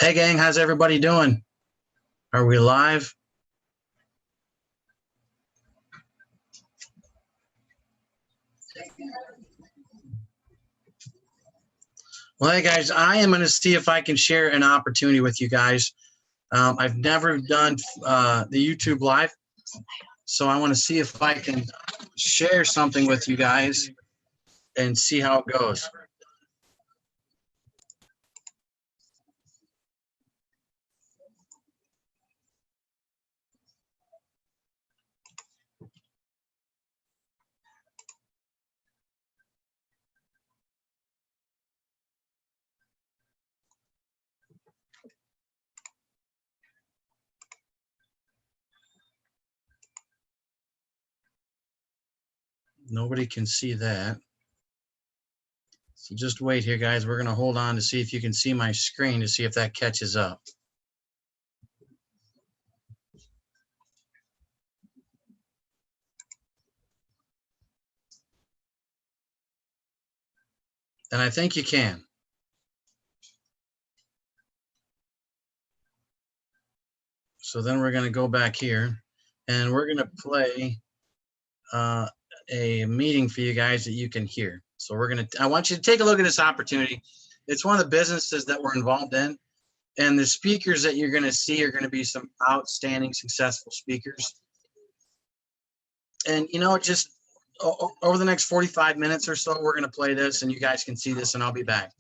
Hey gang, how's everybody doing? Are we live? Well, hey guys, I am going to see if I can share an opportunity with you guys. I've never done the YouTube live, so I want to see if I can share something with you guys and see how it goes. Nobody can see that. So just wait here, guys. We're going to hold on to see if you can see my screen to see if that catches up. And I think you can. So then we're going to go back here and we're going to play a meeting for you guys that you can hear. So I want you to take a look at this opportunity. It's one of the businesses that we're involved in. And the speakers that you're going to see are going to be some outstanding, successful speakers. And, just over the next 45 minutes or so, we're going to play this and you guys can see this and I'll be back.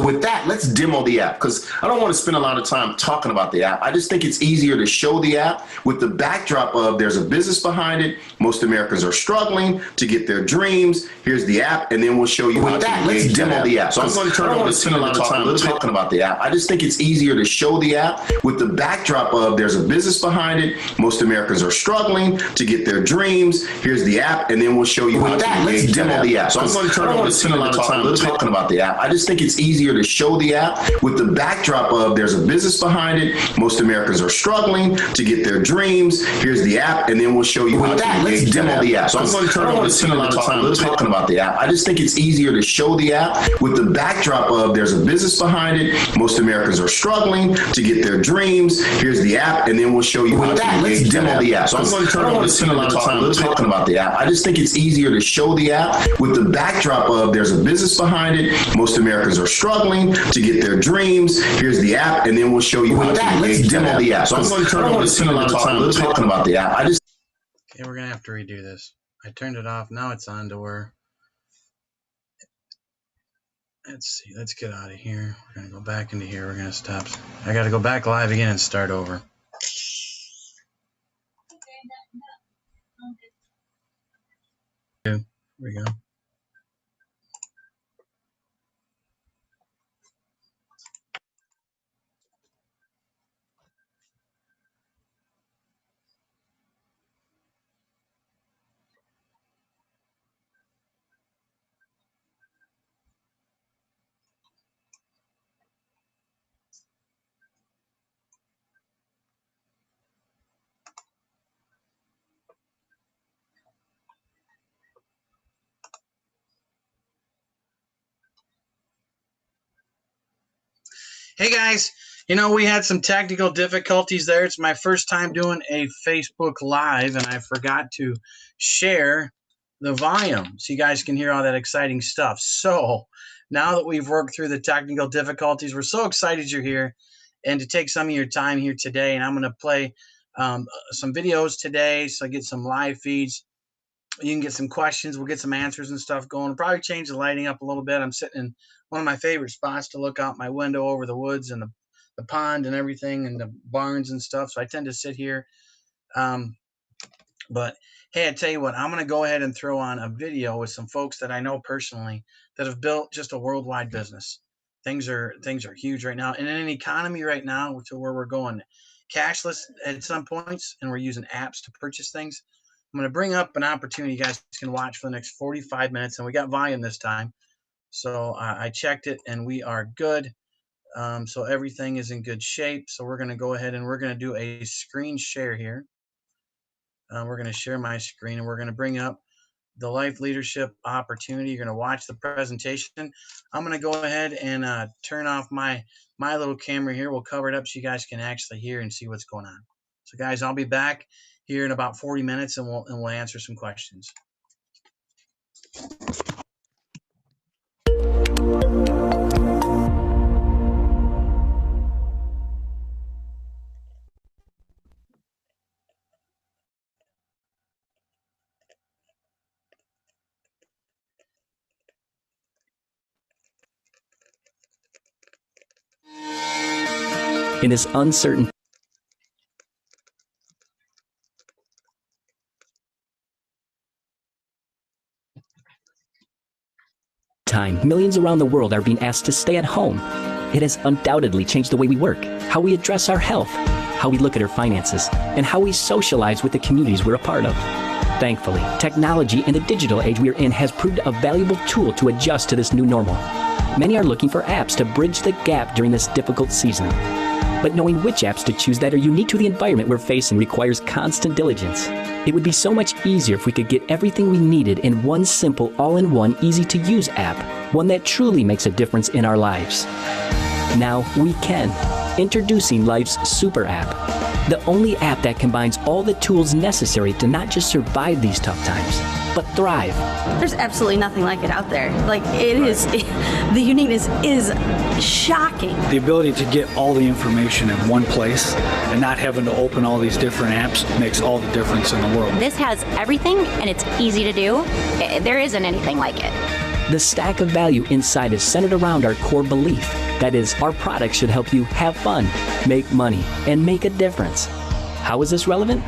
With that, let's demo the app because I don't want to spend a lot of time talking about the app. I just think it's easier to show the app with the backdrop of there's a business behind it. Most Americans are struggling to get their dreams. Here's the app, and then we'll show you how to engage. Let's demo the app. So I'm going to turn over to spend a lot of time talking about the app. I just think it's easier to show the app with the backdrop of there's a business behind it. Most Americans are struggling to get their dreams. Here's the app, and then we'll show you how to engage. Let's demo the app. So I'm going to turn over to spend a lot of time talking about the app. I just think it's easier to show the app with the backdrop of there's a business behind it. Most Americans are struggling to get their dreams. Here's the app, and then we'll show you how to engage. Let's demo the app. So I'm going to turn over to spend a lot of time talking about the app. I just think it's easier to show the app with the backdrop of there's a business behind it. Most Americans are struggling to get their dreams. Here's the app, and then we'll show you how to engage. Let's demo the app. So I'm going to turn over to spend a lot of time talking about the app. I just think it's easier to show the app with the backdrop of there's a business behind it. Most Americans are struggling to get their dreams. Here's the app, and then we'll show you how to engage. Let's demo the app. So I'm going to turn over to spend a lot of time talking about the app. Okay, we're gonna have to redo this. I turned it off. Now it's on to where. Let's see. Let's get out of here. We're gonna go back into here. We're gonna stop. I got to go back live again and start over. Here we go. Hey guys, you know, we had some technical difficulties there. It's my first time doing a Facebook Live, and I forgot to share the volume so you guys can hear all that exciting stuff. So now that we've worked through the technical difficulties, we're so excited you're here and to take some of your time here today. And I'm going to play some videos today, so I get some live feeds. You can get some questions. We'll get some answers and stuff going. We'll probably change the lighting up a little bit. I'm sitting in one of my favorite spots to look out my window over the woods and the pond and everything and the barns and stuff. So I tend to sit here. But hey, I tell you what, I'm going to go ahead and throw on a video with some folks that I know personally that have built just a worldwide business. Things are huge right now. And in an economy right now to where we're going cashless at some points and we're using apps to purchase things, I'm going to bring up an opportunity you guys can watch for the next 45 minutes. And we got volume this time. So I checked it and we are good. So everything is in good shape. So we're going to go ahead and we're going to do a screen share here. We're going to share my screen and we're going to bring up the life leadership opportunity. You're going to watch the presentation. I'm going to go ahead and turn off my little camera here. We'll cover it up so you guys can actually hear and see what's going on. So guys, I'll be back here in about 40 minutes and we'll answer some questions. In this uncertain time, millions around the world are being asked to stay at home. It has undoubtedly changed the way we work, how we address our health, how we look at our finances, and how we socialize with the communities we're a part of. Thankfully, technology in the digital age we are in has proved a valuable tool to adjust to this new normal. Many are looking for apps to bridge the gap during this difficult season. But knowing which apps to choose that are unique to the environment we're facing requires constant diligence. It would be so much easier if we could get everything we needed in one simple, all-in-one, easy-to-use app, one that truly makes a difference in our lives. Now we can. Introducing Life's Super App, the only app that combines all the tools necessary to not just survive these tough times, but thrive. There's absolutely nothing like it out there. Like the uniqueness is shocking. The ability to get all the information in one place and not having to open all these different apps makes all the difference in the world. This has everything and it's easy to do. There isn't anything like it. The stack of value inside is centered around our core belief. That is, our products should help you have fun, make money, and make a difference. How is this relevant?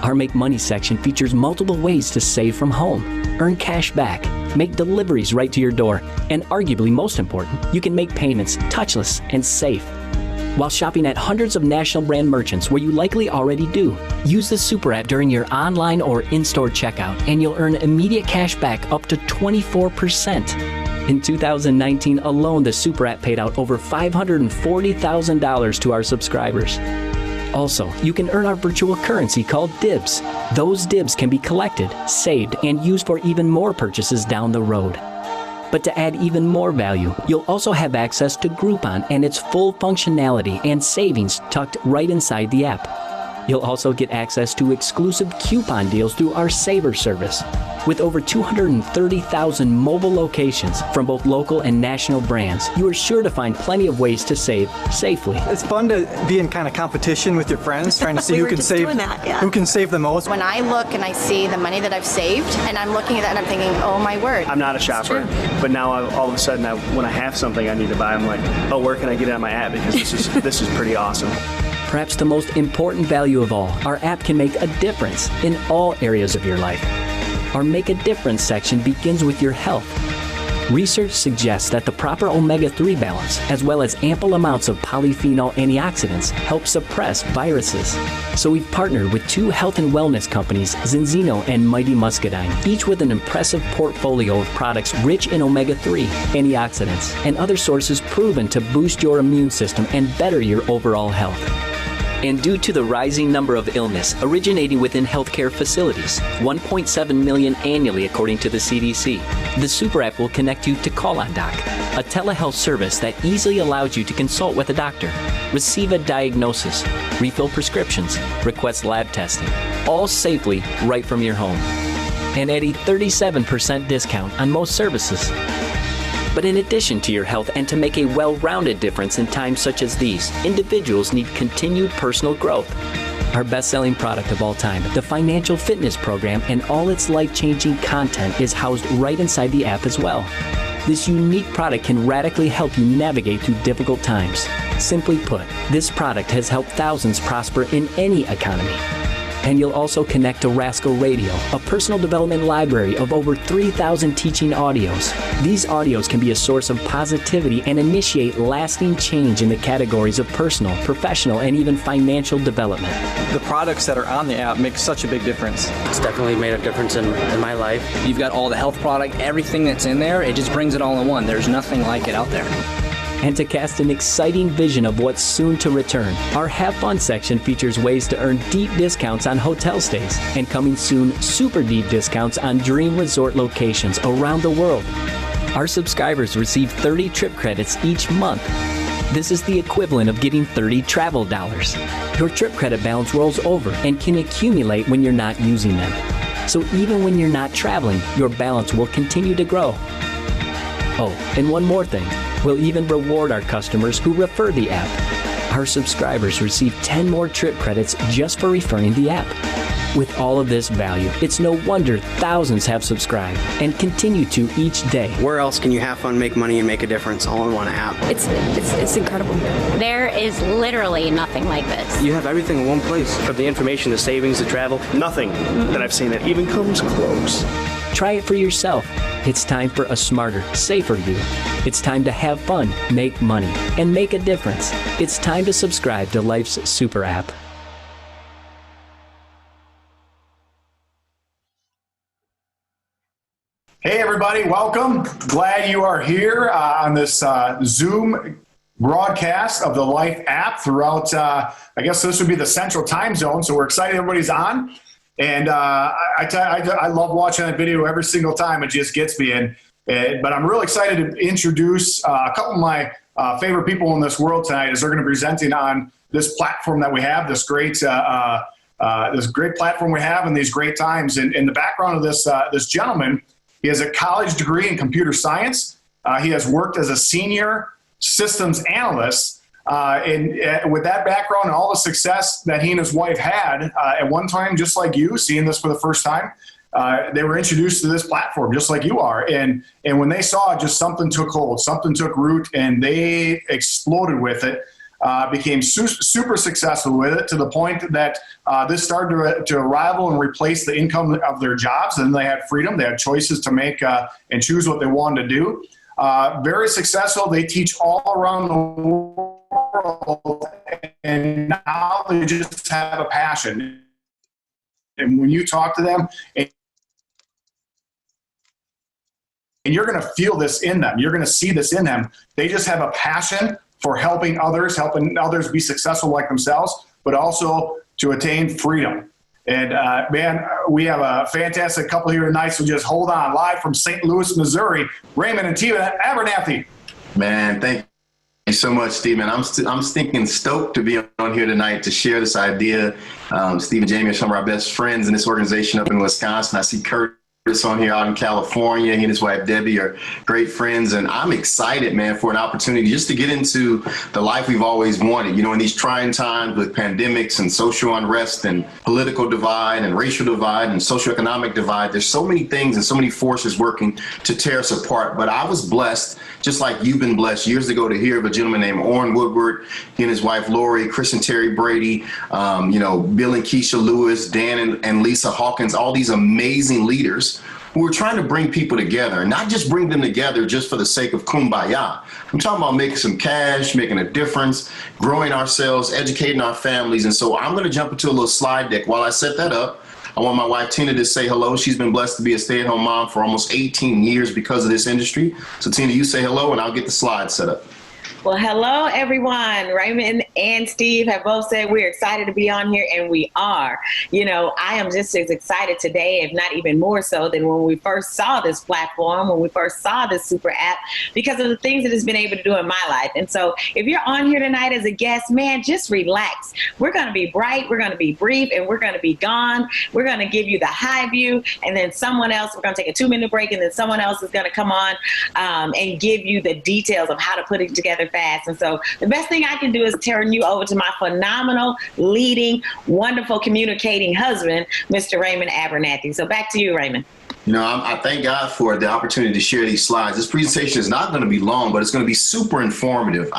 Our Make Money section features multiple ways to save from home, earn cash back, make deliveries right to your door, and arguably most important, you can make payments touchless and safe. While shopping at hundreds of national brand merchants where you likely already do, use the Super App during your online or in-store checkout and you'll earn immediate cash back up to 24%. In 2019 alone, the Super App paid out over $540,000 to our subscribers. Also, you can earn our virtual currency called Dibs. Those Dibs can be collected, saved, and used for even more purchases down the road. But to add even more value, you'll also have access to Groupon and its full functionality and savings tucked right inside the app. You'll also get access to exclusive coupon deals through our Saver service. With over 230,000 mobile locations from both local and national brands, you are sure to find plenty of ways to save safely. It's fun to be in kind of competition with your friends, trying to see who can save the most. When I look and I see the money that I've saved and I'm looking at that and I'm thinking, oh my word. I'm not a shopper, but now all of a sudden when I have something I need to buy, I'm like, oh, where can I get it on my app? Because this is pretty awesome. Perhaps the most important value of all, our app can make a difference in all areas of your life. Our Make a Difference section begins with your health. Research suggests that the proper omega-3 balance, as well as ample amounts of polyphenol antioxidants, help suppress viruses. So we've partnered with two health and wellness companies, Zinzino and Mighty Muscadine, each with an impressive portfolio of products rich in omega-3, antioxidants, and other sources proven to boost your immune system and better your overall health. And due to the rising number of illness originating within healthcare facilities, 1.7 million annually according to the CDC, the Super App will connect you to Call on Doc, a telehealth service that easily allows you to consult with a doctor, receive a diagnosis, refill prescriptions, request lab testing, all safely right from your home. And at a 37% discount on most services. But in addition to your health and to make a well-rounded difference in times such as these, individuals need continued personal growth. Our best-selling product of all time, the Financial Fitness Program and all its life-changing content is housed right inside the app as well. This unique product can radically help you navigate through difficult times. Simply put, this product has helped thousands prosper in any economy. And you'll also connect to Rascal Radio, a personal development library of over 3,000 teaching audios. These audios can be a source of positivity and initiate lasting change in the categories of personal, professional, and even financial development. The products that are on the app make such a big difference. It's definitely made a difference in my life. You've got all the health product, everything that's in there, it just brings it all in one. There's nothing like it out there. And to cast an exciting vision of what's soon to return, our Have Fun section features ways to earn deep discounts on hotel stays, and coming soon, super deep discounts on dream resort locations around the world. Our subscribers receive 30 trip credits each month. This is the equivalent of getting 30 travel dollars. Your trip credit balance rolls over and can accumulate when you're not using them. So even when you're not traveling, your balance will continue to grow. Oh, and one more thing. We'll even reward our customers who refer the app. Our subscribers receive 10 more trip credits just for referring the app. With all of this value, it's no wonder thousands have subscribed and continue to each day. Where else can you have fun, make money, and make a difference all in one app? It's incredible. There is literally nothing like this. You have everything in one place. From the information, the savings, the travel, nothing that I've seen that even comes close. Try it for yourself. It's time for a smarter, safer you. It's time to have fun, make money, and make a difference. It's time to subscribe to Life's Super App. Hey everybody, welcome. Glad you are here on this Zoom broadcast of the Life app throughout, I guess this would be the central time zone, so we're excited everybody's on. And I love watching that video every single time. It just gets me. But I'm really excited to introduce a couple of my favorite people in this world tonight as they're going to be presenting on this platform that we have, this great platform we have and these great times. And in the background of this gentleman, he has a college degree in computer science. He has worked as a senior systems analyst. And with that background and all the success that he and his wife had at one time, just like you, seeing this for the first time, they were introduced to this platform just like you are. And when they saw it, just something took hold, something took root, and they exploded with it, became super successful with it to the point that this started to rival and replace the income of their jobs. And they had freedom. They had choices to make and choose what they wanted to do. Very successful. They teach all around the world. And now they just have a passion. And when you talk to them, and you're going to feel this in them, you're going to see this in them. They just have a passion for helping others be successful like themselves, but also to attain freedom. And man, we have a fantastic couple here tonight, so just hold on. Live from St. Louis, Missouri, Raymond and Tiva Abernathy. Man, thank you so much, Stephen. I'm stinking stoked to be on here tonight to share this idea. Steve and Jamie are some of our best friends in this organization up in Wisconsin. I see Curtis on here out in California. He and his wife Debbie are great friends, and I'm excited, man, for an opportunity just to get into the life we've always wanted. You know, in these trying times with pandemics and social unrest and political divide and racial divide and socioeconomic divide, there's so many things and so many forces working to tear us apart. But I was blessed, just like you've been blessed years ago, to hear of a gentleman named Orrin Woodward, he and his wife Lori, Chris and Terry Brady, you know, Bill and Keisha Lewis, Dan and Lisa Hawkins, all these amazing leaders who are trying to bring people together, and not just bring them together just for the sake of kumbaya. I'm talking about making some cash, making a difference, growing ourselves, educating our families. And so I'm going to jump into a little slide deck. While I set that up, I want my wife Tina to say hello. She's been blessed to be a stay-at-home mom for almost 18 years because of this industry. So Tina, you say hello and I'll get the slide set up. Well, hello, everyone. Raymond and Steve have both said we're excited to be on here, and we are. You know, I am just as excited today, if not even more so, than when we first saw this platform, when we first saw this super app, because of the things that it's been able to do in my life. And so if you're on here tonight as a guest, man, just relax. We're going to be bright, we're going to be brief, and we're going to be gone. We're going to give you the high view, and then someone else, we're going to take a 2-minute break, and then someone else is going to come on and give you the details of how to put it together fast. And so the best thing I can do is turn you over to my phenomenal, leading, wonderful, communicating husband, Mr. Raymond Abernathy. So back to you, Raymond. You know, I thank God for the opportunity to share these slides. This presentation is not going to be long, but it's going to be super informative.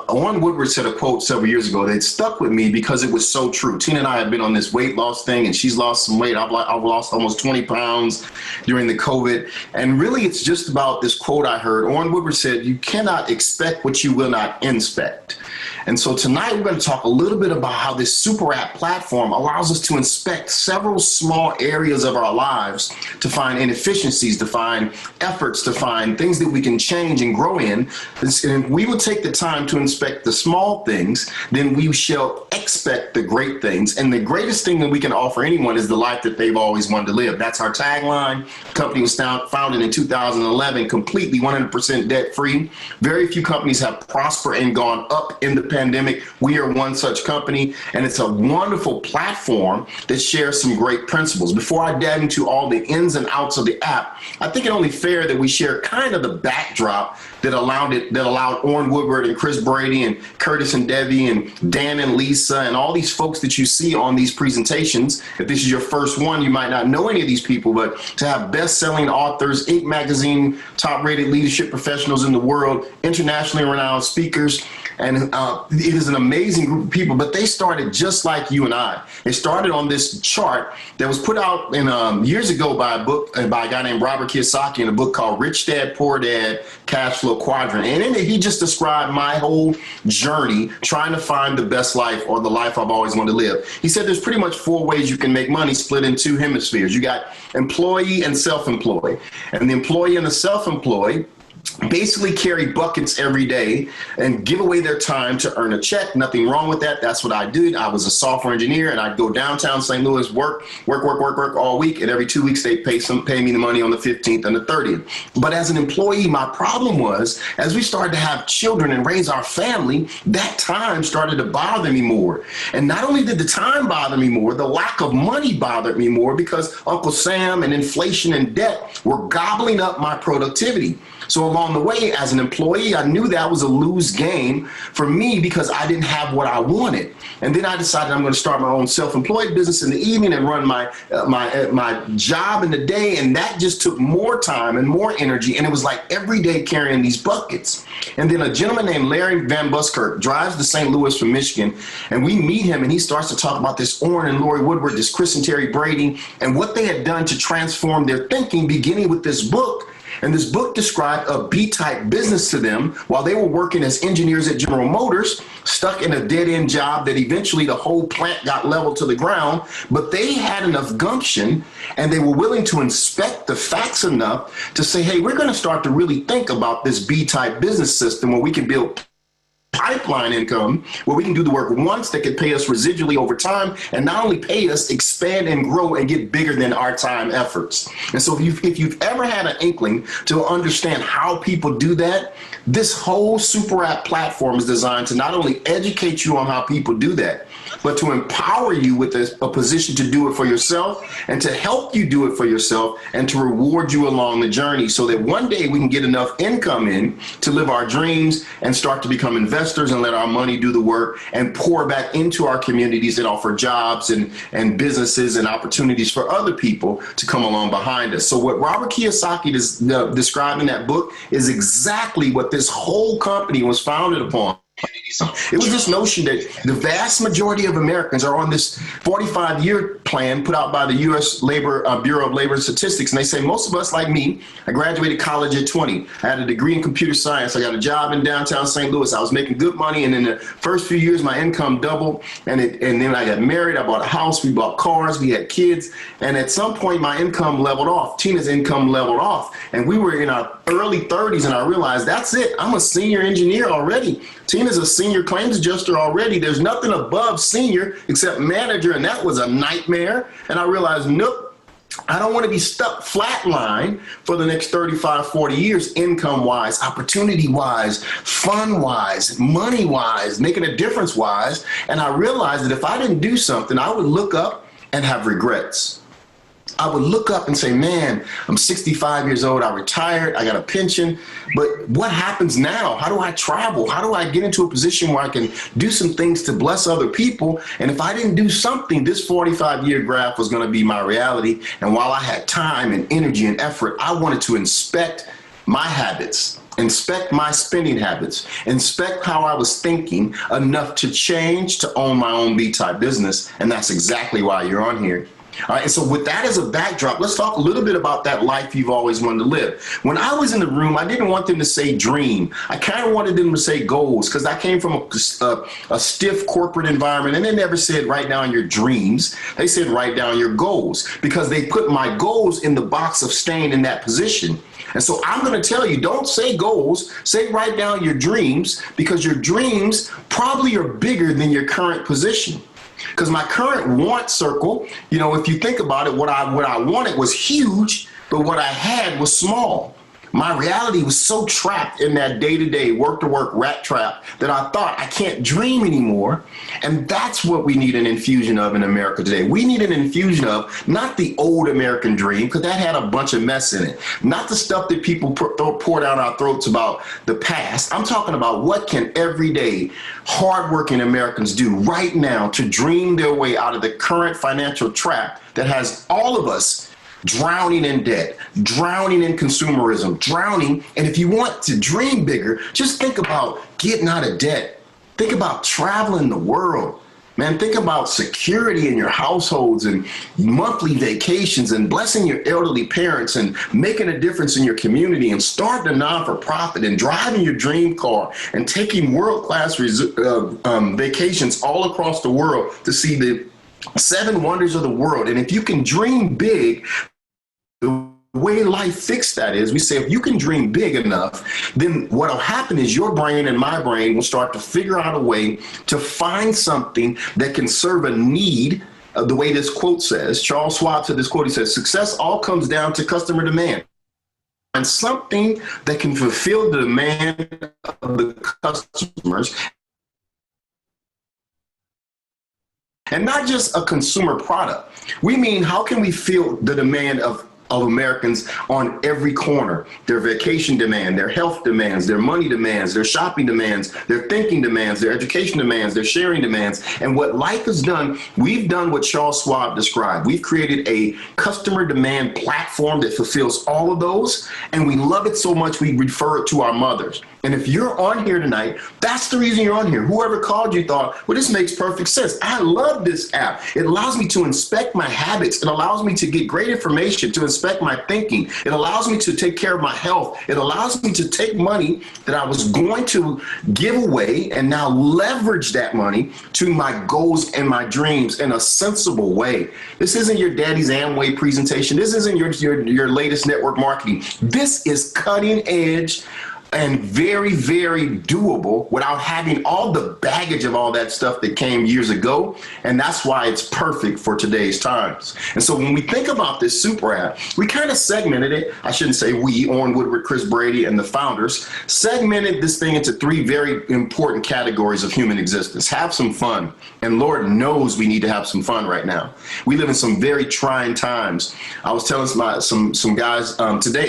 Warren Woodward said a quote several years ago that stuck with me because it was so true. Tina and I have been on this weight loss thing, and she's lost some weight. I've lost almost 20 pounds during the COVID. And really, it's just about this quote I heard. Warren Woodward said, "You cannot expect what you will not inspect." And so tonight we're going to talk a little bit about how this super app platform allows us to inspect several small areas of our lives to find inefficiencies, to find efforts, to find things that we can change and grow in. And we will take the time to inspect the small things, then we shall expect the great things. And the greatest thing that we can offer anyone is the life that they've always wanted to live. That's our tagline. The company was founded in 2011, completely 100% debt free. Very few companies have prospered and gone up in the pandemic. We are one such company, and it's a wonderful platform that shares some great principles. Before I dive into all the ins and outs of the app, I think it only fair that we share kind of the backdrop that allowed Warren Woodward and Chris Brady and Curtis and Debbie and Dan and Lisa and all these folks that you see on these presentations. If this is your first one, you might not know any of these people, but to have best-selling authors, Inc. magazine, top-rated leadership professionals in the world, internationally renowned speakers, and it is an amazing group of people, but they started just like you and I. They started on this chart that was put out in years ago by a guy named Robert Kiyosaki in a book called Rich Dad, Poor Dad, Cash Flow Quadrant. And in it, he just described my whole journey trying to find the best life, or the life I've always wanted to live. He said there's pretty much 4 ways you can make money, split in 2 hemispheres. You got employee and self-employed. And the employee and the self-employed basically carry buckets every day and give away their time to earn a check. Nothing wrong with that. That's what I did. I was a software engineer, and I'd go downtown St. Louis, work all week, and every 2 weeks they'd pay me the money on the 15th and the 30th. But as an employee, my problem was, as we started to have children and raise our family, that time started to bother me more. And not only did the time bother me more, the lack of money bothered me more, because Uncle Sam and inflation and debt were gobbling up my productivity. So along the way, as an employee, I knew that was a lose game for me because I didn't have what I wanted. And then I decided I'm going to start my own self-employed business in the evening and run my job in the day. And that just took more time and more energy. And it was like every day carrying these buckets. And then a gentleman named Larry Van Buskirk drives to St. Louis from Michigan. And we meet him, and he starts to talk about this Warren and Lori Woodward, this Chris and Terry Brady, and what they had done to transform their thinking, beginning with this book. And this book described a B-type business to them while they were working as engineers at General Motors, stuck in a dead-end job that eventually the whole plant got leveled to the ground. But they had enough gumption, and they were willing to inspect the facts enough to say, hey, we're going to start to really think about this B-type business system where we can build pipeline income, where we can do the work once that could pay us residually over time, and not only pay us, expand and grow and get bigger than our time efforts. And so if you've ever had an inkling to understand how people do that, this whole super app platform is designed to not only educate you on how people do that, but to empower you with a position to do it for yourself, and to help you do it for yourself, and to reward you along the journey, so that one day we can get enough income in to live our dreams and start to become investors and let our money do the work and pour back into our communities that offer jobs and businesses and opportunities for other people to come along behind us. So what Robert Kiyosaki described in that book is exactly what this whole company was founded upon. It was this notion that the vast majority of Americans are on this 45-year plan put out by the U.S. Bureau of Labor Statistics. And they say most of us, like me, I graduated college at 20. I had a degree in computer science. I got a job in downtown St. Louis. I was making good money. And in the first few years, my income doubled. And then I got married. I bought a house. We bought cars. We had kids. And at some point, my income leveled off. Tina's income leveled off. And we were in our early 30s. And I realized, that's it. I'm a senior engineer already. Tina's a senior claims adjuster already. There's nothing above senior except manager, and that was a nightmare. And I realized, nope, I don't want to be stuck flatline for the next 35, 40 years, income-wise, opportunity-wise, fun-wise, money-wise, making a difference-wise. And I realized that if I didn't do something, I would look up and have regrets. I would look up and say, man, I'm 65 years old. I retired. I got a pension. But what happens now? How do I travel? How do I get into a position where I can do some things to bless other people? And if I didn't do something, this 45-year graph was going to be my reality. And while I had time and energy and effort, I wanted to inspect my habits, inspect my spending habits, inspect how I was thinking enough to change to own my own B-type business. And that's exactly why you're on here. All right, and so with that as a backdrop, let's talk a little bit about that life you've always wanted to live. When I was in the room, I didn't want them to say dream. I kind of wanted them to say goals, because I came from a stiff corporate environment, and they never said write down your dreams. They said write down your goals, because they put my goals in the box of staying in that position. And so I'm going to tell you, don't say goals, say write down your dreams, because your dreams probably are bigger than your current position. Because my current want circle, you know, if you think about it, what I wanted was huge, but what I had was small. My reality was so trapped in that day-to-day, work-to-work rat trap that I thought I can't dream anymore. And that's what we need an infusion of in America today. We need an infusion of not the old American dream, because that had a bunch of mess in it. Not the stuff that people pour down our throats about the past. I'm talking about what can everyday, hardworking Americans do right now to dream their way out of the current financial trap that has all of us drowning in debt, drowning in consumerism, drowning. And if you want to dream bigger, just think about getting out of debt. Think about traveling the world. Man, think about security in your households and monthly vacations and blessing your elderly parents and making a difference in your community and starting a non-for-profit and driving your dream car and taking world-class vacations all across the world to see the 7 wonders of the world. And if you can dream big, the way life fixed that is, we say, if you can dream big enough, then what will happen is your brain and my brain will start to figure out a way to find something that can serve a need. The way this quote says, Charles Schwab said this quote, he says, success all comes down to customer demand. And something that can fulfill the demand of the customers. And not just a consumer product. We mean, how can we fill the demand of Americans on every corner? Their vacation demand, their health demands, their money demands, their shopping demands, their thinking demands, their education demands, their sharing demands. And what life has done, we've done what Charles Schwab described. We've created a customer demand platform that fulfills all of those. And we love it so much, we refer it to our mothers. And if you're on here tonight, that's the reason you're on here. Whoever called you thought, well, this makes perfect sense. I love this app. It allows me to inspect my habits. It allows me to get great information, to inspect my thinking. It allows me to take care of my health. It allows me to take money that I was going to give away and now leverage that money to my goals and my dreams in a sensible way. This isn't your daddy's Amway presentation. This isn't your latest network marketing. This is cutting edge and very, very doable without having all the baggage of all that stuff that came years ago. And that's why it's perfect for today's times. And so when we think about this super app, we kind of segmented it. I shouldn't say we, Oren Woodward, Chris Brady, and the founders segmented this thing into 3 very important categories of human existence. Have some fun. And Lord knows we need to have some fun right now. We live in some very trying times. I was telling some guys today,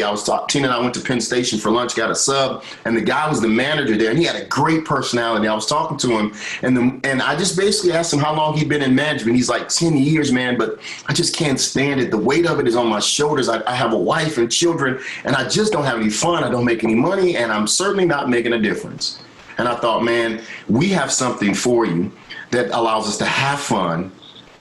Tina and I went to Penn Station for lunch, got a sub, and the guy was the manager there, and he had a great personality. I was talking to him, and I just basically asked him how long he'd been in management. He's like, 10 years, man, but I just can't stand it. The weight of it is on my shoulders. I have a wife and children, and I just don't have any fun. I don't make any money, and I'm certainly not making a difference. And I thought, man, we have something for you that allows us to have fun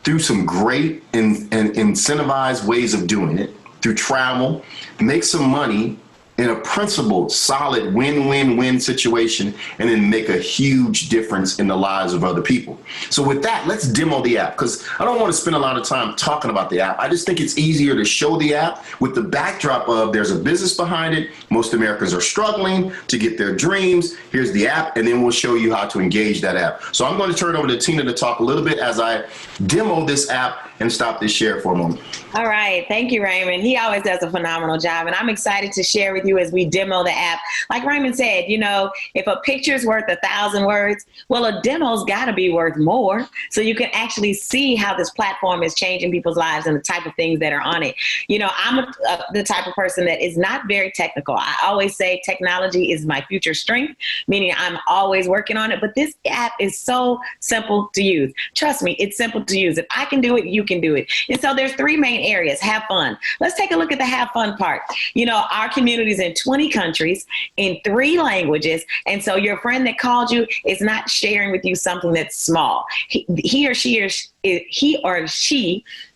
through some great and incentivized ways of doing it, through travel, make some money in a principled, solid win-win-win situation, and then make a huge difference in the lives of other people. So with that, let's demo the app, because I don't want to spend a lot of time talking about the app. I just think it's easier to show the app with the backdrop of there's a business behind it. Most Americans are struggling to get their dreams. Here's the app, and then we'll show you how to engage that app. So I'm going to turn it over to Tina to talk a little bit as I demo this app and stop this share for a moment. All right. Thank you, Raymond. He always does a phenomenal job. And I'm excited to share with you as we demo the app. Like Raymond said, you know, if a picture's worth 1,000 words, well, a demo's got to be worth more. So you can actually see how this platform is changing people's lives and the type of things that are on it. You know, I'm the type of person that is not very technical. I always say technology is my future strength, meaning I'm always working on it. But this app is so simple to use. Trust me, it's simple to use. If I can do it, you can do it. And so there's three main areas. Have fun. Let's take a look at the have fun part. You know, our community is in 20 countries in 3 languages. And so your friend that called you is not sharing with you something that's small. He or she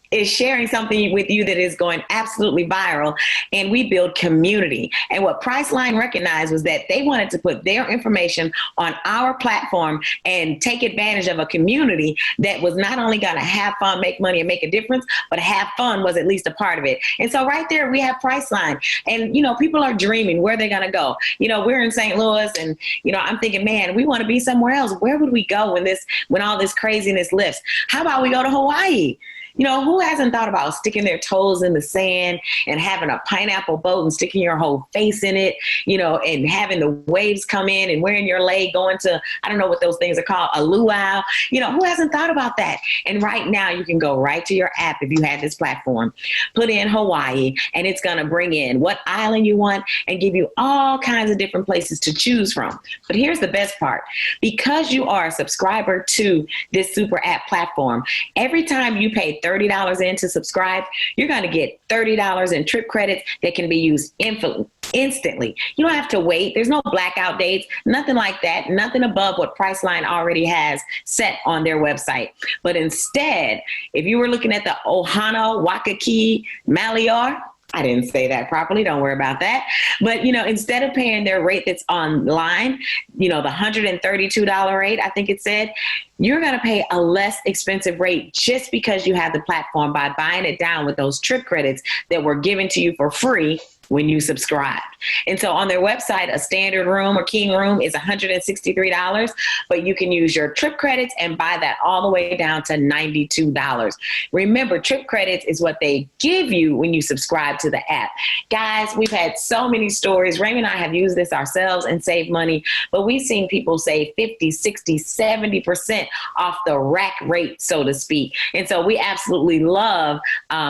is sharing something with you that is going absolutely viral, and we build community. And what Priceline recognized was that they wanted to put their information on our platform and take advantage of a community that was not only going to have fun, make money, and make a difference, but have fun was at least a part of it. And so right there, we have Priceline. And, you know, people are dreaming where they're going to go. You know, we're in St. Louis, and, you know, I'm thinking, man, we want to be somewhere else. Where would we go when all this craziness lifts? How about we go to Hawaii? You know, who hasn't thought about sticking their toes in the sand and having a pineapple boat and sticking your whole face in it, you know, and having the waves come in and wearing your leg going to, I don't know what those things are called, a luau. You know, who hasn't thought about that? And right now you can go right to your app if you have this platform, put in Hawaii, and it's going to bring in what island you want and give you all kinds of different places to choose from. But here's the best part. Because you are a subscriber to this super app platform, every time you pay $30 in to subscribe, you're going to get $30 in trip credits that can be used instantly. You don't have to wait. There's no blackout dates, nothing like that, nothing above what Priceline already has set on their website. But instead, if you were looking at the Ohana Waikiki Malior, I didn't say that properly. Don't worry about that. But, you know, instead of paying their rate that's online, you know, the $132 rate, I think it said, you're going to pay a less expensive rate just because you have the platform by buying it down with those trip credits that were given to you for free when you subscribed. And so on their website, a standard room or king room is $163, but you can use your trip credits and buy that all the way down to $92. Remember, trip credits is what they give you when you subscribe to the app. Guys, we've had so many stories. Raymond and I have used this ourselves and saved money, but we've seen people save 50, 60, 70% off the rack rate, so to speak. And so we absolutely love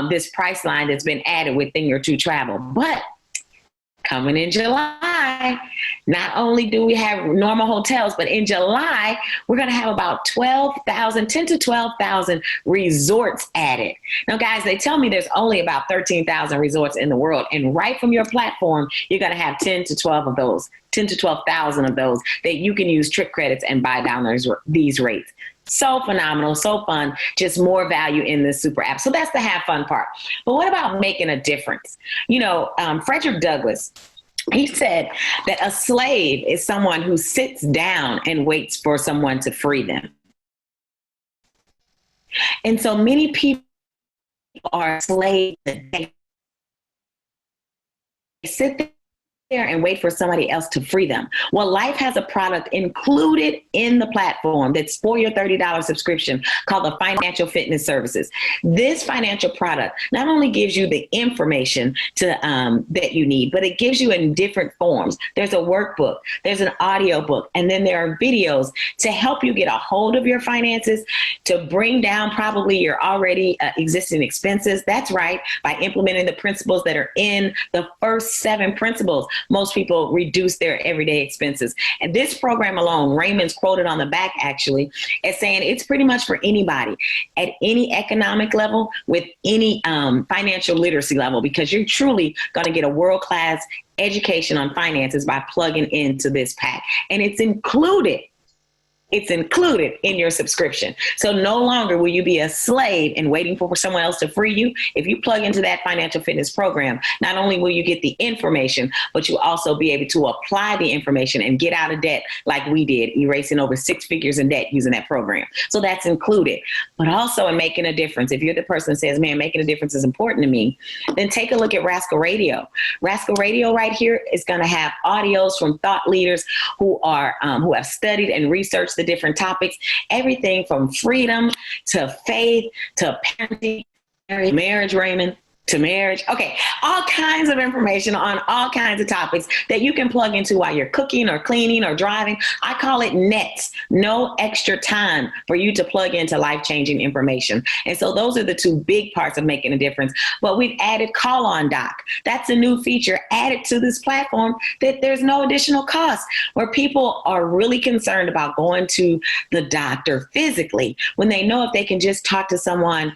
this Priceline that's been added within your to travel. But coming in July, not only do we have normal hotels, but in July, we're going to have about 10 to 12,000 resorts added. Now, guys, they tell me there's only about 13,000 resorts in the world. And right from your platform, you're going to have 10 to 12,000 of those that you can use trip credits and buy down these rates. So phenomenal, so fun, just more value in this super app. So that's the have fun part. But what about making a difference? You know, Frederick Douglass, he said that a slave is someone who sits down and waits for someone to free them. And so many people are slaves that they sit there and wait for somebody else to free them. Well, Life has a product included in the platform that's for your $30 subscription called the Financial Fitness Services. This financial product not only gives you the information that you need, but it gives you in different forms. There's a workbook, there's an audio book, and then there are videos to help you get a hold of your finances, to bring down probably your already existing expenses. That's right, by implementing the principles that are in the first 7 principles. Most people reduce their everyday expenses. And this program alone, Raymond's quoted on the back actually, as saying it's pretty much for anybody at any economic level with any financial literacy level, because you're truly going to get a world-class education on finances by plugging into this pack. And it's included in your subscription. So no longer will you be a slave and waiting for someone else to free you. If you plug into that financial fitness program, not only will you get the information, but you'll also be able to apply the information and get out of debt like we did, erasing over 6 figures in debt using that program. So that's included. But also in making a difference, if you're the person that says, man, making a difference is important to me, then take a look at Rascal Radio. Rascal Radio right here is going to have audios from thought leaders who have studied and researched the different topics, everything from freedom to faith to parenting, marriage, Raymond, to marriage. Okay, all kinds of information on all kinds of topics that you can plug into while you're cooking or cleaning or driving. I call it nets, no extra time for you to plug into life-changing information. And so those are the two big parts of making a difference. But we've added Call On Doc. That's a new feature added to this platform that there's no additional cost, where people are really concerned about going to the doctor physically when they know if they can just talk to someone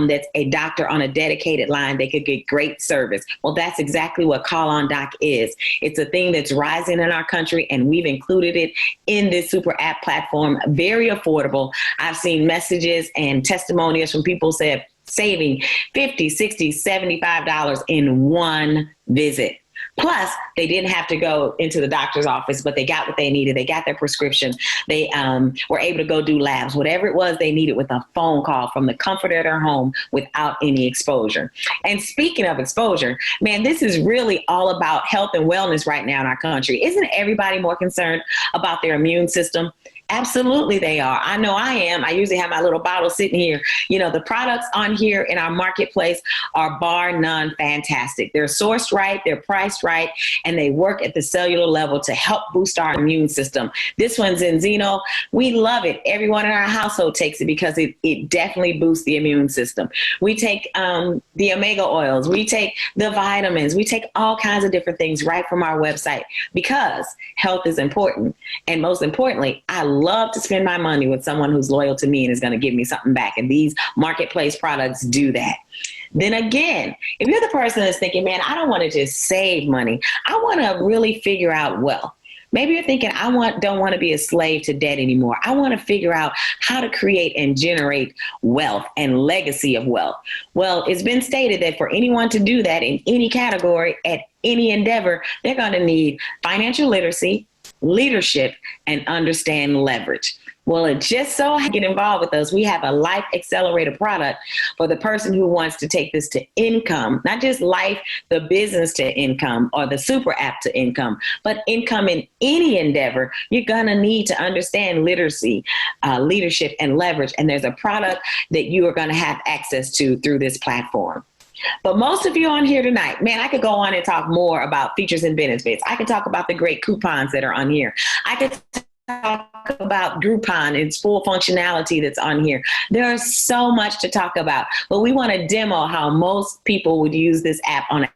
that's a doctor on a dedicated line, they could get great service. Well, that's exactly what Call On Doc is. It's a thing that's rising in our country, and we've included it in this super app platform. Very affordable. I've seen messages and testimonials from people saving $50, $60, $75 in one visit. Plus, they didn't have to go into the doctor's office, but they got what they needed. They got their prescription. They were able to go do labs, whatever it was they needed, with a phone call from the comfort of their home without any exposure. And speaking of exposure, man, this is really all about health and wellness right now in our country. Isn't everybody more concerned about their immune system? Absolutely they are. I know I am. I usually have my little bottle sitting here. You know, the products on here in our marketplace are bar none fantastic. They're sourced right, they're priced right, and they work at the cellular level to help boost our immune system. This one's Enzino. We love it. Everyone in our household takes it because it definitely boosts the immune system. We take the omega oils, we take the vitamins, we take all kinds of different things right from our website because health is important. And most importantly, I love to spend my money with someone who's loyal to me and is going to give me something back. And these marketplace products do that. Then again, if you're the person that's thinking, man, I don't want to just save money. I want to really figure out wealth. Maybe you're thinking, don't want to be a slave to debt anymore. I want to figure out how to create and generate wealth and legacy of wealth. Well, it's been stated that for anyone to do that in any category, at any endeavor, they're going to need financial literacy, leadership, and understand leverage. Well, it just so get involved with us. We have a life accelerator product for the person who wants to take this to income, not just life, the business to income or the super app to income, but income in any endeavor. You're going to need to understand literacy, leadership, and leverage. And there's a product that you are going to have access to through this platform. But most of you on here tonight, man, I could go on and talk more about features and benefits. I could talk about the great coupons that are on here. I could talk about Groupon and its full functionality that's on here. There's so much to talk about, but we want to demo how most people would use this app on an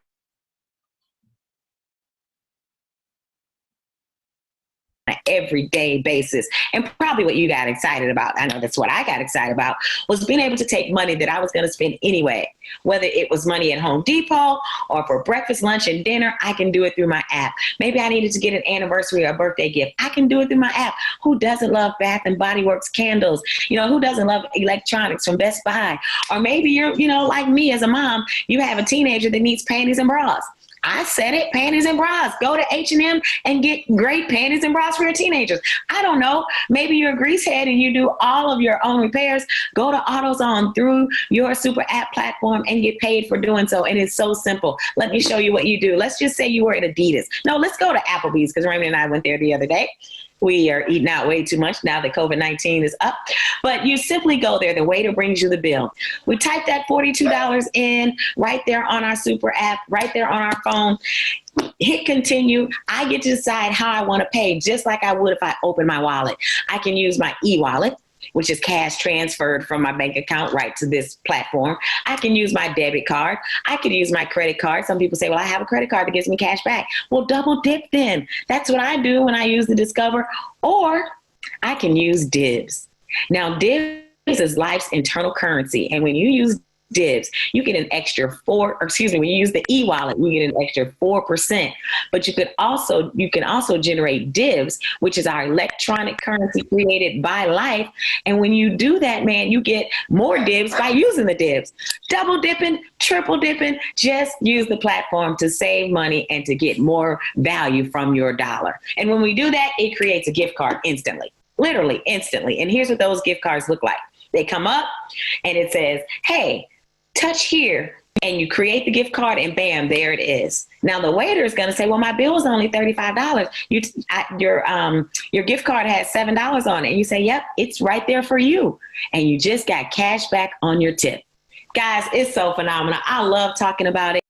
everyday basis. And probably what you got excited about, I know that's what I got excited about, was being able to take money that I was going to spend anyway, whether it was money at Home Depot or for breakfast, lunch, and dinner. I can do it through my app. Maybe I needed to get an anniversary or a birthday gift. I can do it through my app. Who doesn't love Bath and Body Works candles? You know, who doesn't love electronics from Best Buy? Or maybe you're, like me as a mom, you have a teenager that needs panties and bras. I said it, panties and bras. Go to H&M and get great panties and bras for your teenagers. I don't know. Maybe you're a greasehead and you do all of your own repairs. Go to AutoZone through your super app platform and get paid for doing so. And it's so simple. Let me show you what you do. Let's just say you were at Adidas. No, let's go to Applebee's because Raymond and I went there the other day. We are eating out way too much now that COVID-19 is up. But you simply go there. The waiter brings you the bill. We type that $42 in right there on our super app, right there on our phone. Hit continue. I get to decide how I want to pay, just like I would if I open my wallet. I can use my e-wallet, which is cash transferred from my bank account right to this platform. I can use my debit card. I could use my credit card. Some people say, well, I have a credit card that gives me cash back. Well, double dip then. That's what I do when I use the Discover. Or I can use Dibs. Now, Dibs is life's internal currency. And when you use Dibs, you get an extra when you use the e-wallet, you get an extra 4%. But you can also generate Dibs, which is our electronic currency created by Life. And when you do that, man, you get more Dibs by using the Dibs. Double dipping, triple dipping, just use the platform to save money and to get more value from your dollar. And when we do that, it creates a gift card instantly, literally instantly. And here's what those gift cards look like. They come up and it says, hey, touch here and you create the gift card, and bam, there it is. Now the waiter is going to say, well, my bill was only $35. Your gift card has $7 on it. And you say, yep, it's right there for you. And you just got cash back on your tip. Guys, it's so phenomenal. I love talking about it.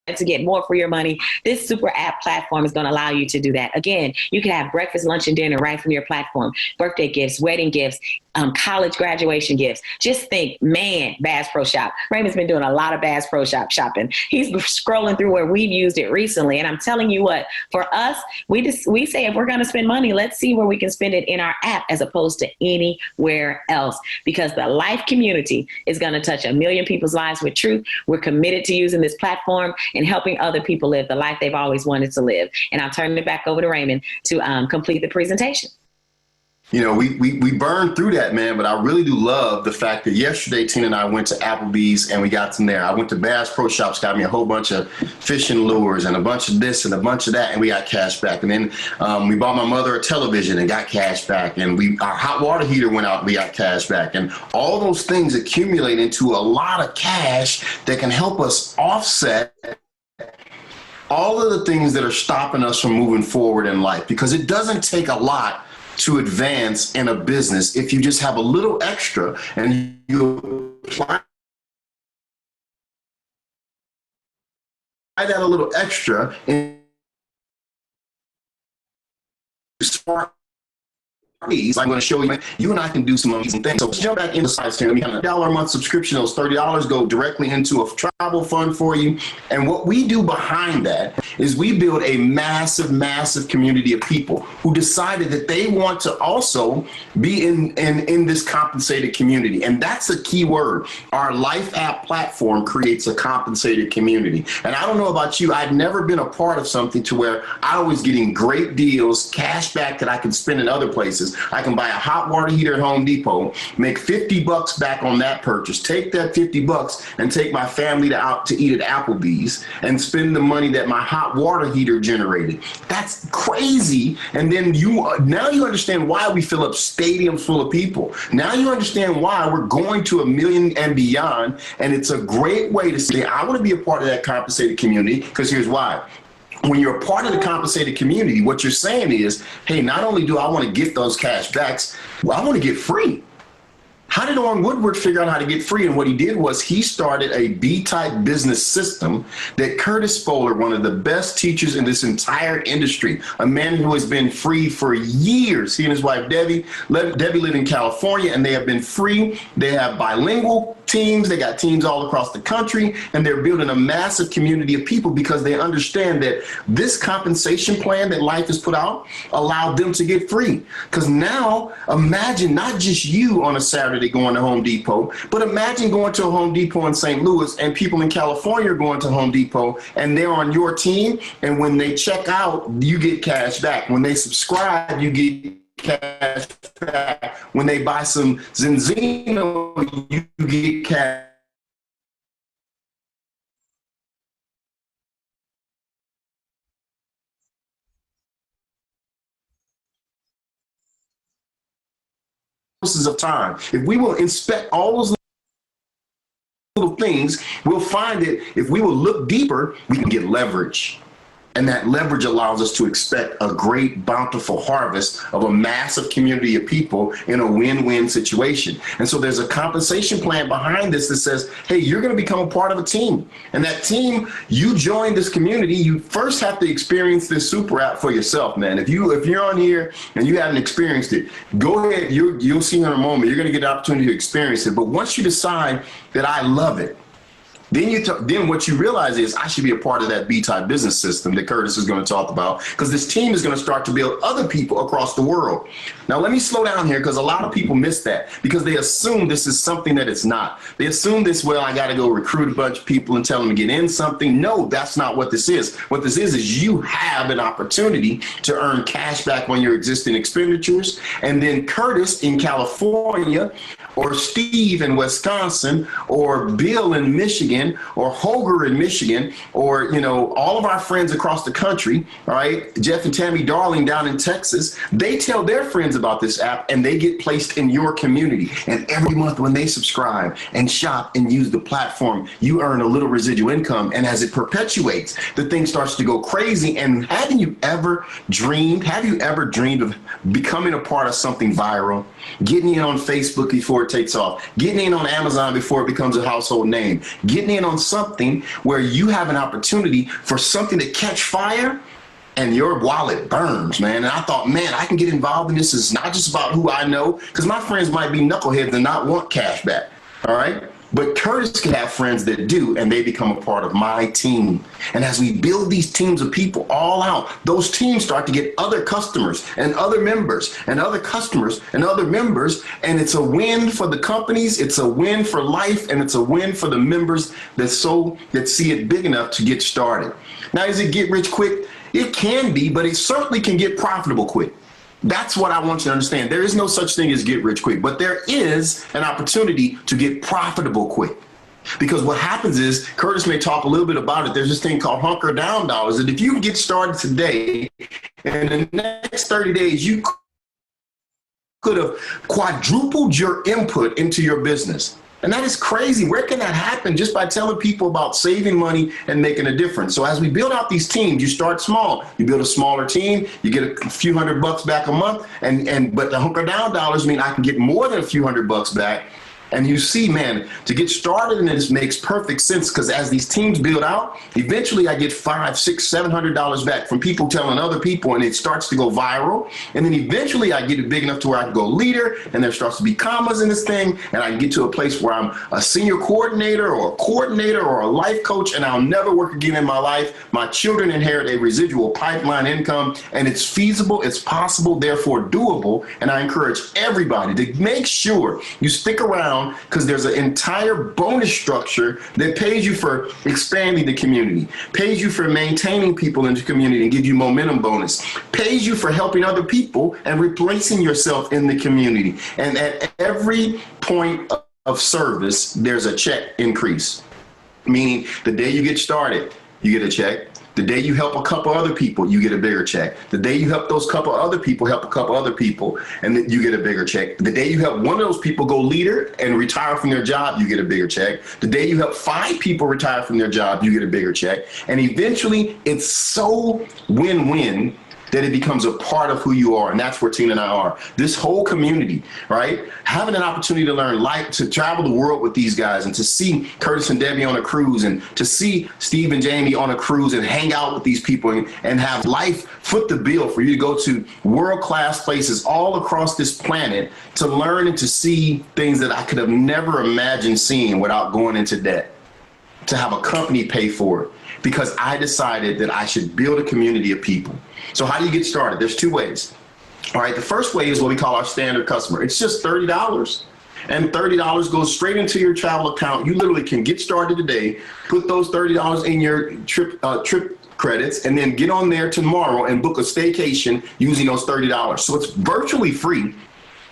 To get more for your money, this super app platform is going to allow you to do that. Again, you can have breakfast, lunch, and dinner right from your platform. Birthday gifts, wedding gifts, college graduation gifts. Just think, man, Bass Pro Shop. Raymond's been doing a lot of Bass Pro Shop shopping. He's scrolling through where we've used it recently. And I'm telling you what, for us, we say if we're going to spend money, let's see where we can spend it in our app as opposed to anywhere else. Because the Life community is going to touch 1 million people's lives with truth. We're committed to using this platform and helping other people live the life they've always wanted to live. And I'll turn it back over to Raymond to complete the presentation. You know, we burned through that, man, but I really do love the fact that yesterday Tina and I went to Applebee's and we got some there. I went to Bass Pro Shops, got me a whole bunch of fishing lures and a bunch of this and a bunch of that, and we got cash back. And then we bought my mother a television and got cash back. And our hot water heater went out and we got cash back. And all those things accumulate into a lot of cash that can help us offset all of the things that are stopping us from moving forward in life, because it doesn't take a lot to advance in a business if you just have a little extra and you apply that a little extra in smart. I'm going to show you, you and I can do some amazing things. So let's jump back into size here. We have a $1 a month subscription. Those $30 go directly into a travel fund for you. And what we do behind that is we build a massive, massive community of people who decided that they want to also be in this compensated community. And that's a key word. Our Life app platform creates a compensated community. And I don't know about you, I've never been a part of something to where I was getting great deals, cash back that I can spend in other places. I can buy a hot water heater at Home Depot, make $50 back on that purchase, take that $50 and take my family out to eat at Applebee's and spend the money that my hot water heater generated. That's crazy. And then now you understand why we fill up stadiums full of people. Now you understand why we're going to 1 million and beyond. And it's a great way to say, I want to be a part of that compensated community, because here's why. When you're a part of the compensated community, what you're saying is, hey, not only do I want to get those cash backs, well, I want to get free. How did Orrin Woodward figure out how to get free? And what he did was he started a B-type business system that Curtis Spoler, one of the best teachers in this entire industry, a man who has been free for years. He and his wife, Debbie live in California, and they have been free. They have bilingual teams. They got teams all across the country, and they're building a massive community of people because they understand that this compensation plan that Life has put out allowed them to get free. Because now imagine not just you on a Saturday going to Home Depot, but imagine going to a Home Depot in St. Louis and people in California are going to Home Depot and they're on your team. And when they check out, you get cash back. When they subscribe, you get cash back. When they buy some Zenzino, you get cash. Of time. If we will inspect all those little things, we'll find that if we will look deeper, we can get leverage. And that leverage allows us to expect a great, bountiful harvest of a massive community of people in a win-win situation. And so there's a compensation plan behind this that says, hey, you're going to become a part of a team. And that team, you join this community, you first have to experience this super app for yourself, man. If you're on here and you haven't experienced it, go ahead. You'll see in a moment. You're going to get the opportunity to experience it. But once you decide that I love it, then what you realize is I should be a part of that B-type business system that Curtis is going to talk about, because this team is going to start to build other people across the world. Now, let me slow down here, because a lot of people miss that because they assume this is something that it's not. They assume this, well, I got to go recruit a bunch of people and tell them to get in something. No, that's not what this is. What this is you have an opportunity to earn cash back on your existing expenditures. And then Curtis in California or Steve in Wisconsin, or Bill in Michigan, or Holger in Michigan, or, all of our friends across the country, all right, Jeff and Tammy Darling down in Texas, they tell their friends about this app and they get placed in your community. And every month when they subscribe and shop and use the platform, you earn a little residual income. And as it perpetuates, the thing starts to go crazy. And have you ever dreamed of becoming a part of something viral, getting in on Facebook before it takes off, getting in on Amazon before it becomes a household name, getting in on something where you have an opportunity for something to catch fire and your wallet burns, man? And I thought, man, I can get involved in this. It's not just about who I know, because my friends might be knuckleheads and not want cash back, all right? But Curtis can have friends that do, and they become a part of my team. And as we build these teams of people all out, those teams start to get other customers and other members and other customers and other members. And it's a win for the companies, it's a win for life, and it's a win for the members that see it big enough to get started. Now, is it get rich quick? It can be, but it certainly can get profitable quick. That's what I want you to understand. There is no such thing as get rich quick, but there is an opportunity to get profitable quick. Because what happens is, Curtis may talk a little bit about it, there's this thing called hunker down dollars, that if you can get started today, in the next 30 days, you could have quadrupled your input into your business. And that is crazy. Where can that happen? Just by telling people about saving money and making a difference. So as we build out these teams, you start small. You build a smaller team, you get a few $100 back a month, but the hunker down dollars mean I can get more than a few $100 back. And you see, man, to get started in this makes perfect sense, because as these teams build out, eventually I get $500, $600, $700 back from people telling other people, and it starts to go viral. And then eventually I get it big enough to where I can go leader, and there starts to be commas in this thing, and I can get to a place where I'm a senior coordinator or a coordinator or a life coach, and I'll never work again in my life. My children inherit a residual pipeline income, and it's feasible, it's possible, therefore doable. And I encourage everybody to make sure you stick around, because there's an entire bonus structure that pays you for expanding the community, pays you for maintaining people in the community and give you momentum bonus, pays you for helping other people and replacing yourself in the community. And at every point of service, there's a check increase, meaning the day you get started, you get a check. The day you help a couple other people, you get a bigger check. The day you help those couple other people, help a couple other people, and then you get a bigger check. The day you help one of those people go leader and retire from their job, you get a bigger check. The day you help 5 people retire from their job, you get a bigger check. And eventually it's so win-win that it becomes a part of who you are. And that's where Tina and I are. This whole community, right? Having an opportunity to learn life, to travel the world with these guys, and to see Curtis and Debbie on a cruise, and to see Steve and Jamie on a cruise and hang out with these people, and have life foot the bill for you to go to world-class places all across this planet to learn and to see things that I could have never imagined seeing without going into debt, to have a company pay for it, because I decided that I should build a community of people. So how do you get started? There's 2 ways. All right, the first way is what we call our standard customer. It's just $30, and $30 goes straight into your travel account. You literally can get started today, put those $30 in your trip credits, and then get on there tomorrow and book a staycation using those $30. So it's virtually free.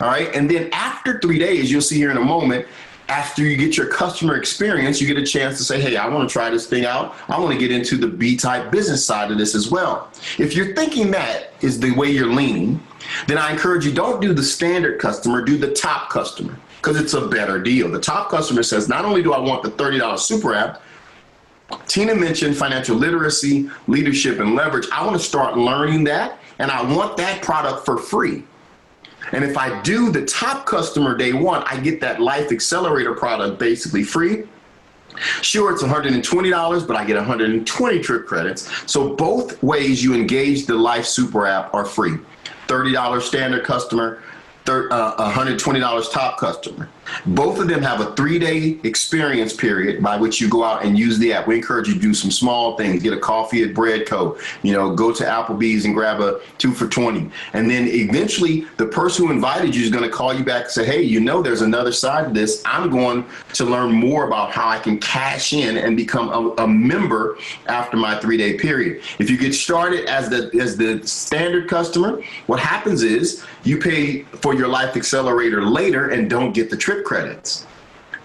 All right, and then after 3 days, you'll see here in a moment, after you get your customer experience, you get a chance to say, hey, I want to try this thing out. I want to get into the B-type business side of this as well. If you're thinking that is the way you're leaning, then I encourage you, don't do the standard customer, do the top customer, because it's a better deal. The top customer says, not only do I want the $30 super app, Tina mentioned financial literacy, leadership, and leverage. I want to start learning that, and I want that product for free. And if I do the top customer day one, I get that Life Accelerator product basically free. Sure, it's $120, but I get 120 trip credits. So both ways you engage the Life Super app are free. $30 standard customer, $120 top customer. Both of them have a 3-day experience period by which you go out and use the app. We encourage you to do some small things. Get a coffee at Bread Co. Go to Applebee's and grab a 2 for $20. And then eventually the person who invited you is going to call you back and say, hey, there's another side to this. I'm going to learn more about how I can cash in and become a member after my 3-day period. If you get started as the standard customer, what happens is you pay for your Life Accelerator later and don't get the trip trip credits,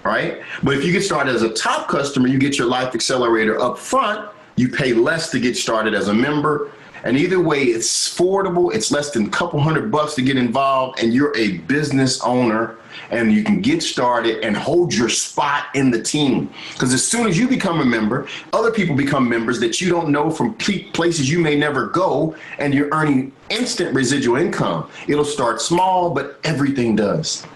right? But if you get started as a top customer, you get your Life Accelerator up front. You pay less to get started as a member. And either way, it's affordable. It's less than a couple $100 to get involved, and you're a business owner, and you can get started and hold your spot in the team. Because as soon as you become a member, other people become members that you don't know from places you may never go, and you're earning instant residual income. It'll start small, but everything does.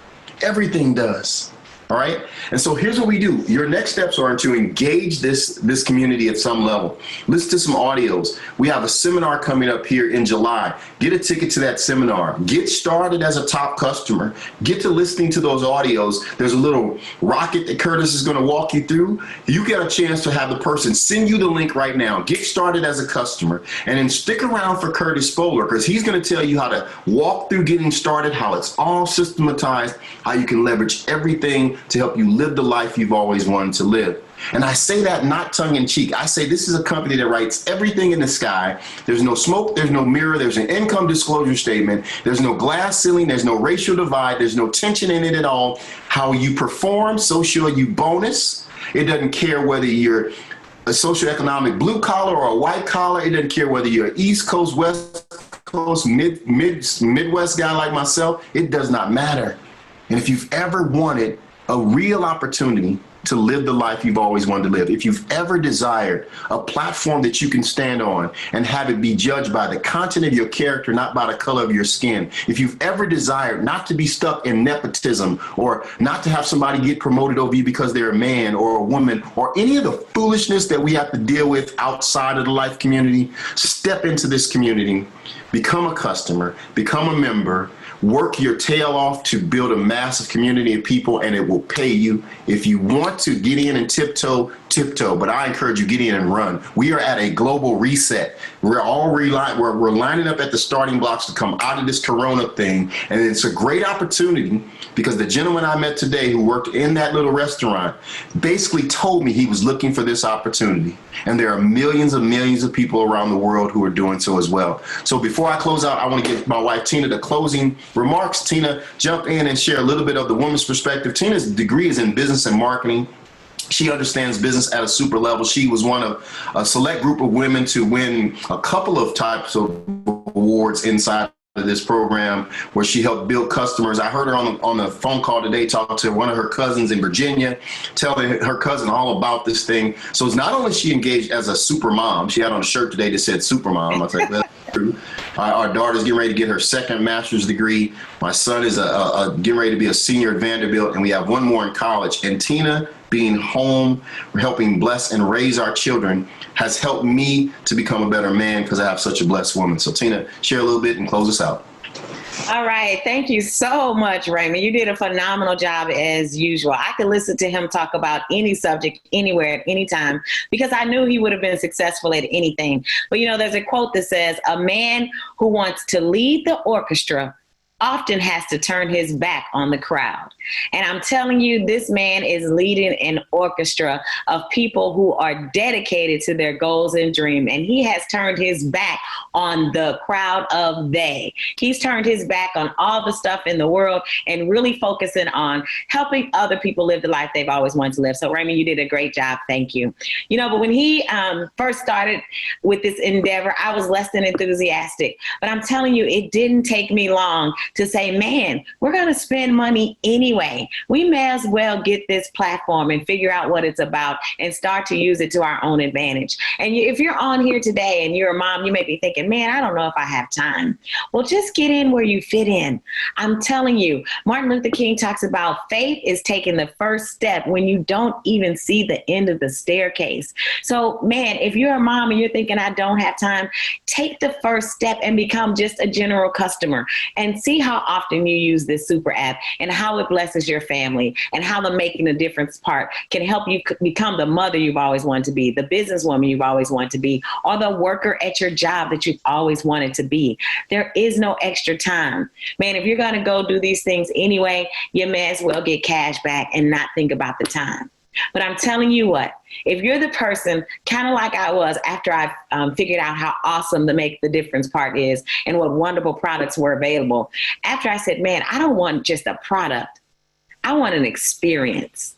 Everything does. All right. And so here's what we do. Your next steps are to engage this community at some level. Listen to some audios. We have a seminar coming up here in July. Get a ticket to that seminar. Get started as a top customer. Get to listening to those audios. There's a little rocket that Curtis is going to walk you through. You get a chance to have the person send you the link right now. Get started as a customer, and then stick around for Curtis Spoler, because he's going to tell you how to walk through getting started, how it's all systematized, how you can leverage everything to help you live the life you've always wanted to live. And I say that not tongue in cheek. I say this is a company that writes everything in the sky. There's no smoke, there's no mirror, there's an income disclosure statement, there's no glass ceiling, there's no racial divide, there's no tension in it at all. How you perform, so sure you bonus. It doesn't care whether you're a socioeconomic blue collar or a white collar. It doesn't care whether you're an East Coast, West Coast, Midwest guy like myself. It does not matter. And if you've ever wanted a real opportunity to live the life you've always wanted to live, if you've ever desired a platform that you can stand on and have it be judged by the content of your character, not by the color of your skin, if you've ever desired not to be stuck in nepotism, or not to have somebody get promoted over you because they're a man or a woman, or any of the foolishness that we have to deal with outside of the life community, step into this community, become a customer, become a member, work your tail off to build a massive community of people, and it will pay you. If you want to get in and tiptoe, but I encourage you, get in and run. We are at a global reset. We're lining up at the starting blocks to come out of this corona thing, and it's a great opportunity, because the gentleman I met today who worked in that little restaurant basically told me he was looking for this opportunity, and there are millions of people around the world who are doing so as well. So before I close out, I want to give my wife Tina the closing remarks. Tina, jump in and share a little bit of the woman's perspective. Tina's degree is in business and marketing. She understands business at a super level. She was one of a select group of women to win a couple of types of awards inside of this program, where she helped build customers. I heard her on the phone call today talking to one of her cousins in Virginia, telling her cousin all about this thing. So it's not only she engaged as a super mom, she had on a shirt today that said super mom. I was like, that's true. Our daughter's getting ready to get her second master's degree. My son is getting ready to be a senior at Vanderbilt, and we have one more in college. And Tina, being home, helping bless and raise our children, has helped me to become a better man, because I have such a blessed woman. So Tina, share a little bit and close us out. All right. Thank you so much, Raymond. You did a phenomenal job as usual. I could listen to him talk about any subject, anywhere, at any time, because I knew he would have been successful at anything. But, there's a quote that says, a man who wants to lead the orchestra often has to turn his back on the crowd. And I'm telling you, this man is leading an orchestra of people who are dedicated to their goals and dreams. And he has turned his back on the crowd of they. He's turned his back on all the stuff in the world and really focusing on helping other people live the life they've always wanted to live. So Raymond, you did a great job. Thank you. But when he first started with this endeavor, I was less than enthusiastic. But I'm telling you, it didn't take me long to say, man, we're going to spend money anyway. We may as well get this platform and figure out what it's about and start to use it to our own advantage. And if you're on here today and you're a mom, you may be thinking, man, I don't know if I have time. Well, just get in where you fit in. I'm telling you, Martin Luther King talks about faith is taking the first step when you don't even see the end of the staircase. So, man, if you're a mom and you're thinking, I don't have time, take the first step and become just a general customer and see how often you use this super app and how it blesses your family, and how the making a difference part can help you become the mother you've always wanted to be, the businesswoman you've always wanted to be, or the worker at your job that you've always wanted to be. There is no extra time. Man, if you're going to go do these things anyway, you may as well get cash back and not think about the time. But I'm telling you what, if you're the person, kind of like I was after I figured out how awesome the Make the Difference part is and what wonderful products were available, after I said, man, I don't want just a product. I want an experience.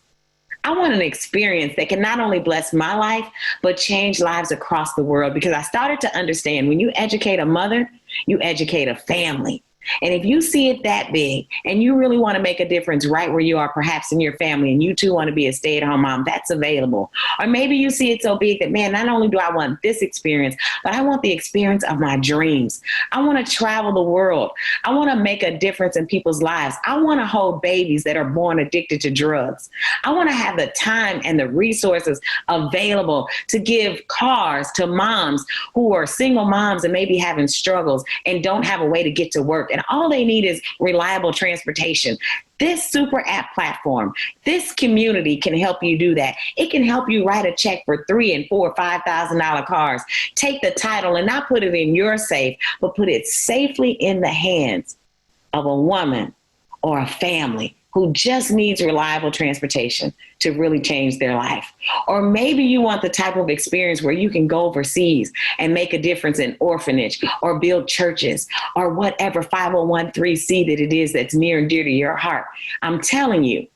I want an experience that can not only bless my life, but change lives across the world. Because I started to understand when you educate a mother, you educate a family. And if you see it that big and you really want to make a difference right where you are, perhaps in your family, and you too want to be a stay-at-home mom, that's available. Or maybe you see it so big that, man, not only do I want this experience, but I want the experience of my dreams. I want to travel the world. I want to make a difference in people's lives. I want to hold babies that are born addicted to drugs. I want to have the time and the resources available to give cars to moms who are single moms and maybe having struggles and don't have a way to get to work. And all they need is reliable transportation. This super app platform, this community can help you do that. It can help you write a check for $3,000 and $4,000, $5,000 cars. Take the title and not put it in your safe, but put it safely in the hands of a woman or a family who just needs reliable transportation to really change their life. Or maybe you want the type of experience where you can go overseas and make a difference in orphanage or build churches or whatever 501(c)(3) that it is that's near and dear to your heart. I'm telling you,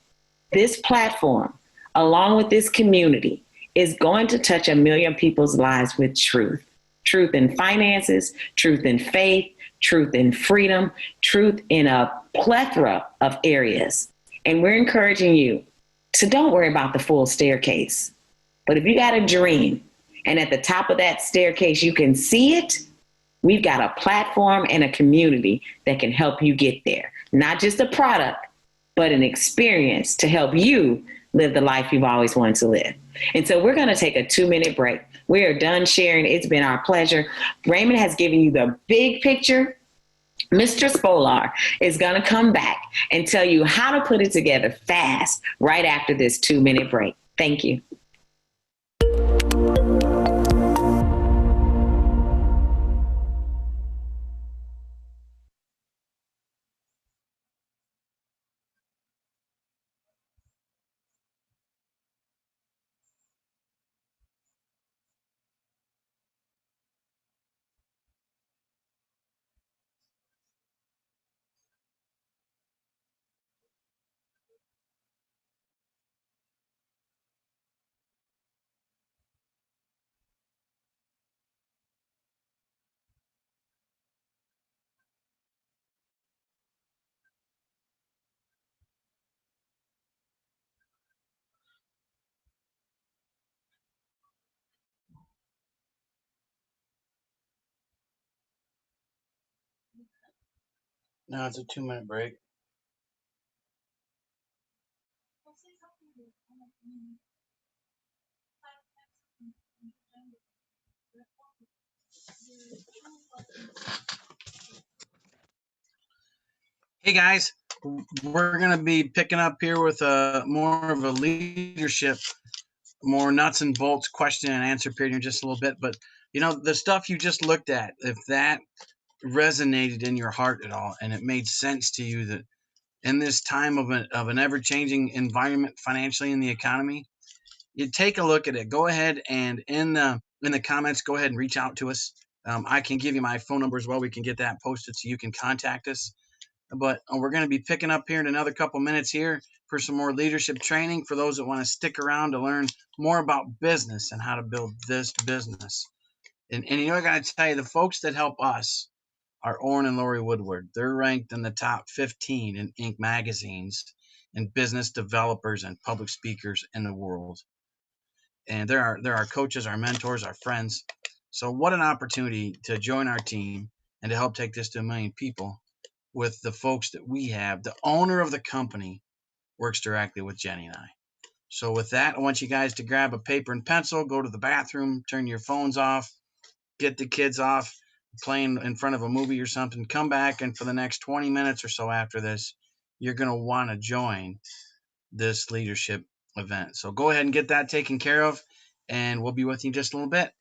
this platform, along with this community, is going to touch 1 million people's lives with truth. Truth in finances, truth in faith, truth in freedom, truth in a plethora of areas. And we're encouraging you to don't worry about the full staircase. But if you got a dream and at the top of that staircase you can see it, we've got a platform and a community that can help you get there. Not just a product, but an experience to help you live the life you've always wanted to live. And so we're going to take a 2-minute break. We are done sharing. It's been our pleasure. Raymond has given you the big picture. Mr. Spolar is going to come back and tell you how to put it together fast right after this 2-minute break. Thank you. Now it's a 2-minute break. Hey guys, we're going to be picking up here with more of a leadership, more nuts and bolts question and answer period in just a little bit. But you know, the stuff you just looked at, if that resonated in your heart at all and it made sense to you that in this time of an ever-changing environment financially in the economy, you take a look at it. Go ahead and in the comments, go ahead and reach out to us. I can give you my phone number as well. We can get that posted so you can contact us. But we're going to be picking up here in another couple minutes here for some more leadership training for those that want to stick around to learn more about business and how to build this business. And you know, I got to tell you, the folks that help us are Orrin and Lori Woodward. They're ranked in the top 15 in Inc. magazines and business developers and public speakers in the world. And they're our coaches, our mentors, our friends. So what an opportunity to join our team and to help take this to 1 million people with the folks that we have. The owner of the company works directly with Jenny and I. So with that, I want you guys to grab a paper and pencil, go to the bathroom, turn your phones off, get the kids off playing in front of a movie or something, come back, and for the next 20 minutes or so after this, you're going to want to join this leadership event. So go ahead and get that taken care of, and we'll be with you in just a little bit.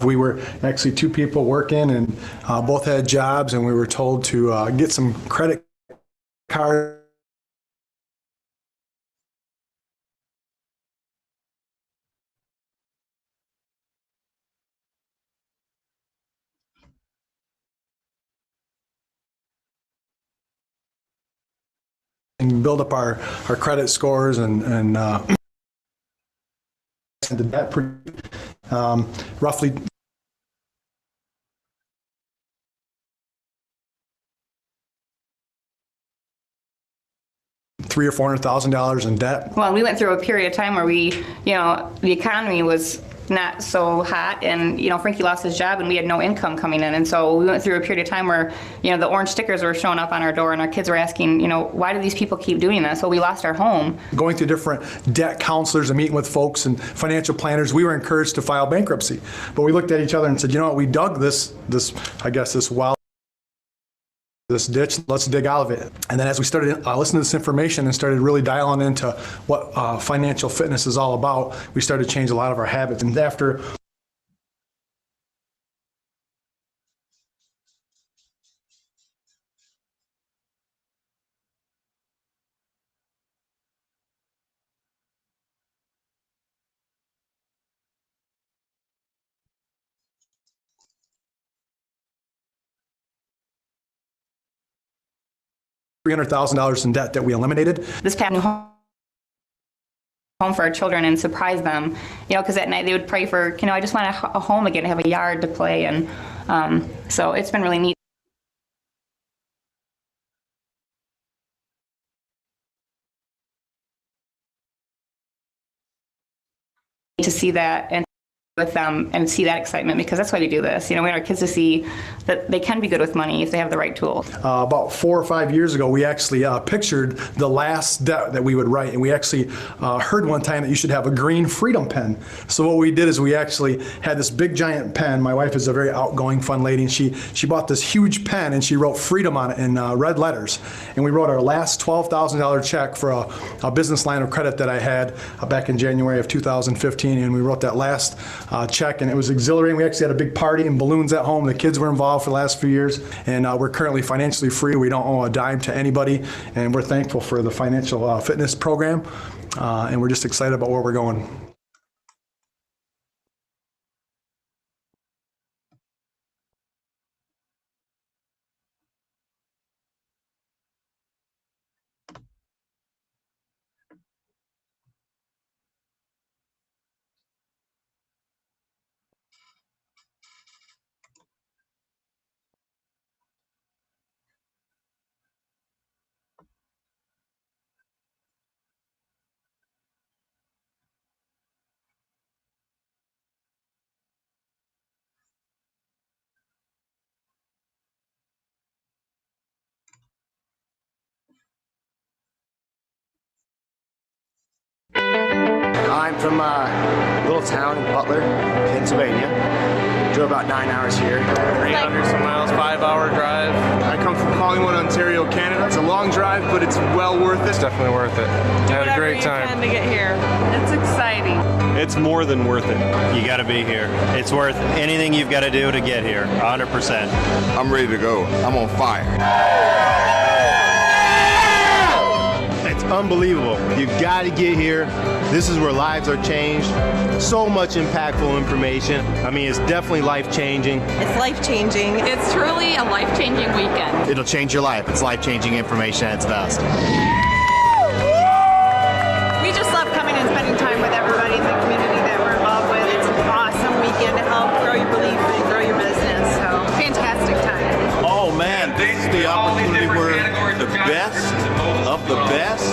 We were actually two people working and both had jobs, and we were told to get some credit cards. And build up our credit scores and the debt roughly $300,000 or $400,000 in debt. Well, we went through a period of time where the economy was not so hot, and Frankie lost his job and we had no income coming in, and so we went through a period of time where the orange stickers were showing up on our door and our kids were asking, why do these people keep doing this? Well, we lost our home. Going through different debt counselors and meeting with folks and financial planners, we were encouraged to file bankruptcy, but we looked at each other and said, we dug this well, this ditch, let's dig out of it. And then as we started listening to this information and started really dialing into what financial fitness is all about, we started to change a lot of our habits. And after $300,000 in debt that we eliminated. This past new home for our children and surprise them, because at night they would pray for, I just want a home again, to have a yard to play, and so it's been really neat. To see that and with them and see that excitement, because that's why we do this. We want our kids to see that they can be good with money if they have the right tools. About 4 or 5 years ago, we actually pictured the last debt that we would write, and we actually heard one time that you should have a green freedom pen. So what we did is we actually had this big giant pen. My wife is a very outgoing, fun lady, and she bought this huge pen and she wrote freedom on it in red letters. And we wrote our last $12,000 check for a business line of credit that I had back in January of 2015, and we wrote that last check, and it was exhilarating. We actually had a big party and balloons at home. The kids were involved for the last few years, and we're currently financially free. We don't owe a dime to anybody, and we're thankful for the financial fitness program, and we're just excited about where we're going. I'm from a little town in Butler, Pennsylvania. Drove about 9 hours here. 300 some miles, 5-hour drive. I come from Collingwood, Ontario, Canada. It's a long drive, but it's well worth it. It's definitely worth it. Had a great time. To get here. It's exciting. It's more than worth it. You got to be here. It's worth anything you've got to do to get here, 100%. I'm ready to go. I'm on fire. It's unbelievable. You got to get here. This is where lives are changed. So much impactful information. I mean, it's definitely life-changing. It's life-changing. It's truly a life-changing weekend. It'll change your life. It's life-changing information at its best. We just love coming and spending time with everybody in the community that we're involved with. It's an awesome weekend to help grow your belief and grow your business. So, fantastic time. Oh man, this is the opportunity where the best of the best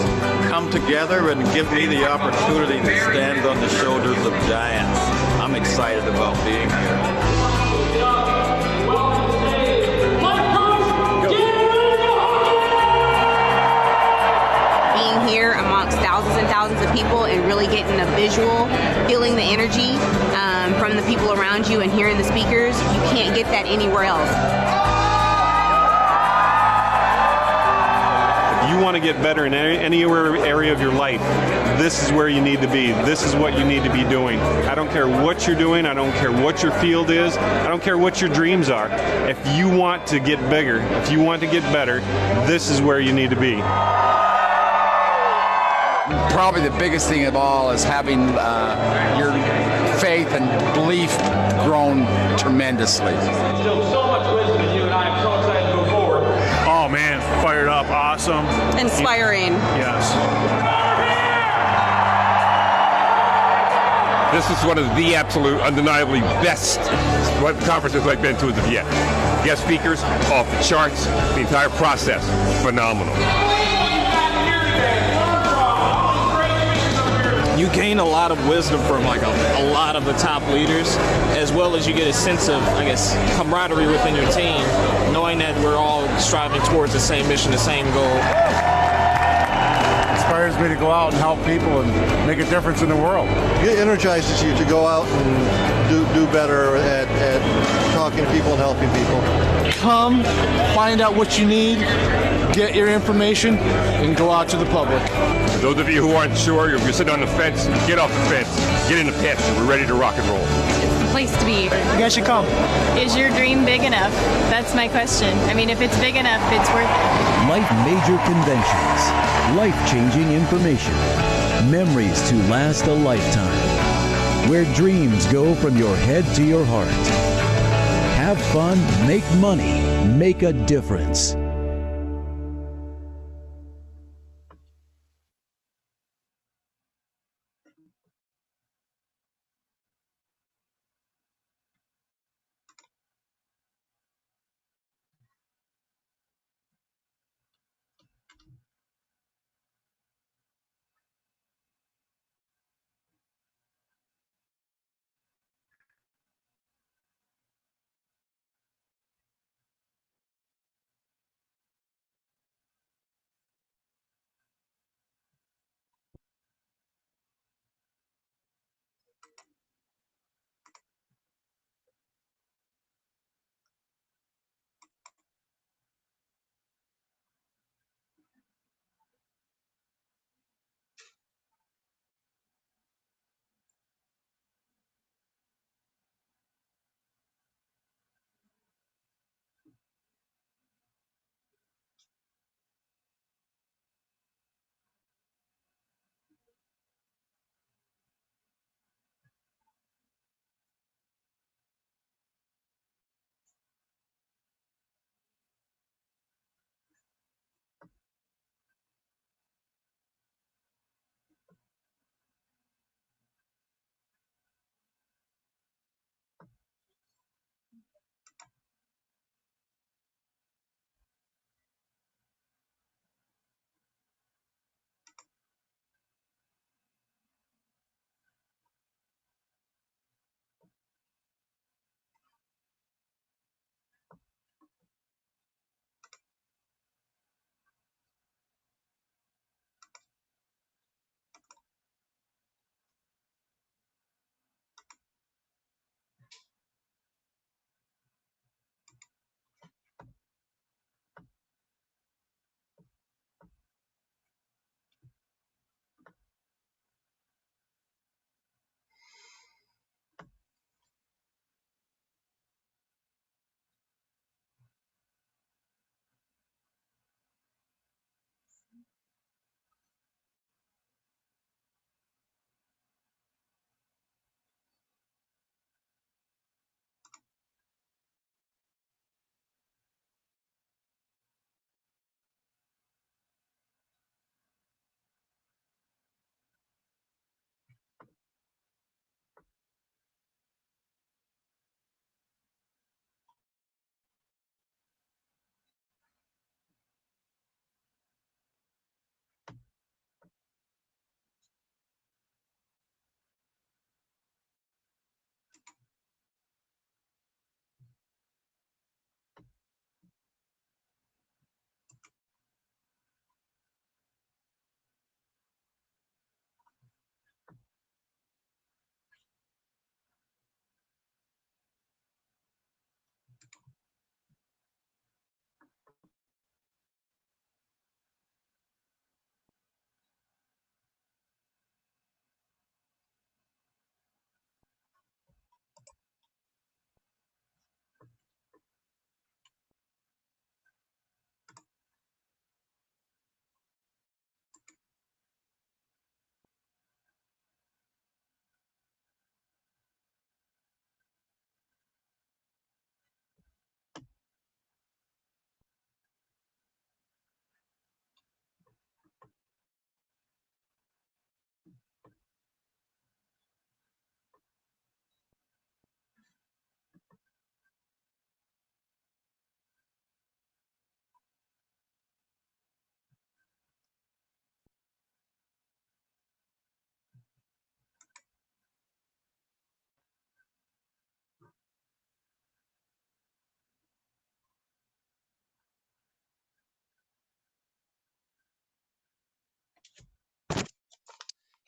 come together and give me the opportunity to stand on the shoulders of giants. I'm excited about being here. Being here amongst thousands and thousands of people and really getting a visual, feeling the energy from the people around you and hearing the speakers, you can't get that anywhere else. If you you want to get better in any area of your life, this is where you need to be. This is what you need to be doing. I don't care what you're doing. I don't care what your field is. I don't care what your dreams are. If you want to get bigger, if you want to get better, this is where you need to be. Probably the biggest thing of all is having your faith and belief grown tremendously. Still so much wisdom in you, and I am so excited to move forward. Oh man, fired up, awesome. Inspiring. Yes. This is one of the absolute, undeniably best conferences I've been to as of yet. Guest speakers, off the charts, the entire process, phenomenal. You gain a lot of wisdom from like a lot of the top leaders, as well as you get a sense of, I guess, camaraderie within your team, knowing that we're all striving towards the same mission, the same goal. Inspires me to go out and help people and make a difference in the world. It energizes you to go out and do better at talking to people and helping people. Come, find out what you need, get your information, and go out to the public. For those of you who aren't sure, if you're sitting on the fence, get off the fence, get in the pasture. We're ready to rock and roll. It's the place to be. You guys should come. Is your dream big enough? That's my question. I mean, if it's big enough, it's worth it. Life Major Conventions. Life-changing information. Memories to last a lifetime. Where dreams go from your head to your heart. Have fun, make money, make a difference.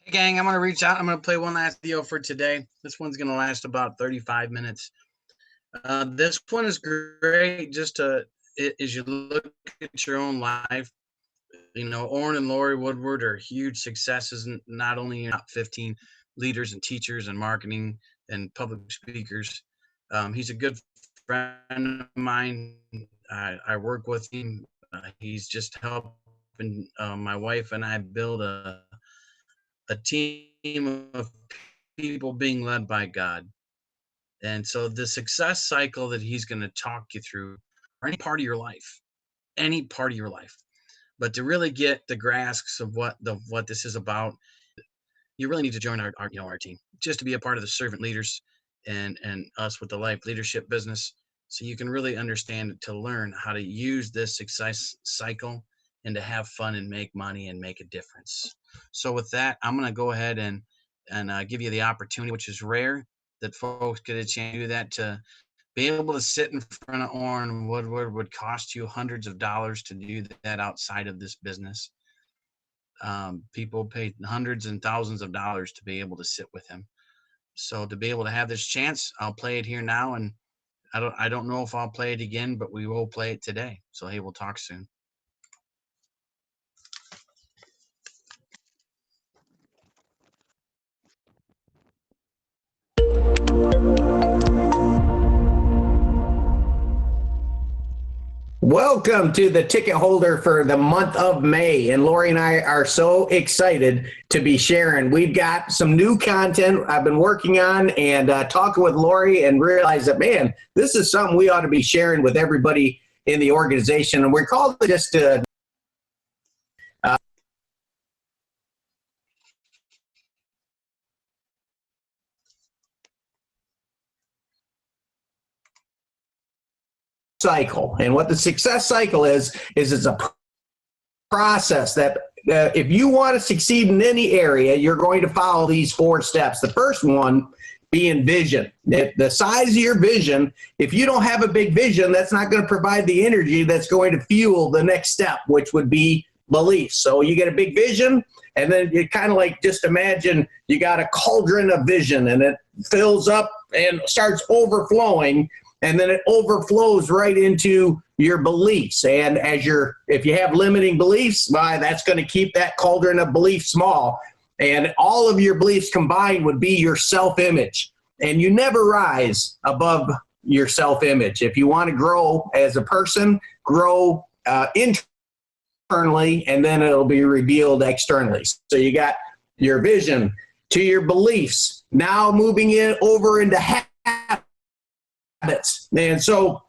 gang, I'm going to reach out. I'm going to play one last video for today. This one's going to last about 35 minutes. This one is great just to, as you look at your own life. You know, Orrin and Lori Woodward are huge successes, not only in top 15 leaders and teachers and marketing and public speakers. He's a good friend of mine. I work with him. He's just helping my wife and I build a team of people being led by God. And so the success cycle that he's going to talk you through, or any part of your life, but to really get the grasp of what this is about, you really need to join our team, just to be a part of the servant leaders and us with the life leadership business, so you can really understand, to learn how to use this success cycle and to have fun and make money and make a difference. So with that, I'm going to go ahead and give you the opportunity, which is rare that folks get a chance to do that. To be able to sit in front of Orrin Woodward would cost you hundreds of dollars to do that outside of this business. People pay hundreds and thousands of dollars to be able to sit with him. So to be able to have this chance, I'll play it here now, and I don't know if I'll play it again, but we will play it today. So hey, we'll talk soon. Welcome to the ticket holder for the month of May. And Lori and I are so excited to be sharing. We've got some new content I've been working on, and talking with Lori, and realized that, man, this is something we ought to be sharing with everybody in the organization. And we're called just cycle. And what the success cycle is it's a process that if you want to succeed in any area, you're going to follow these 4 steps. The first one being vision. The size of your vision, if you don't have a big vision, that's not going to provide the energy that's going to fuel the next step, which would be beliefs. So you get a big vision, and then you kind of like, just imagine you got a cauldron of vision, and it fills up and starts overflowing. And then it overflows right into your beliefs. And if you have limiting beliefs, that's going to keep that cauldron of beliefs small. And all of your beliefs combined would be your self-image. And you never rise above your self-image. If you want to grow as a person, grow internally, and then it'll be revealed externally. So you got your vision to your beliefs. Now moving it over into habits. And so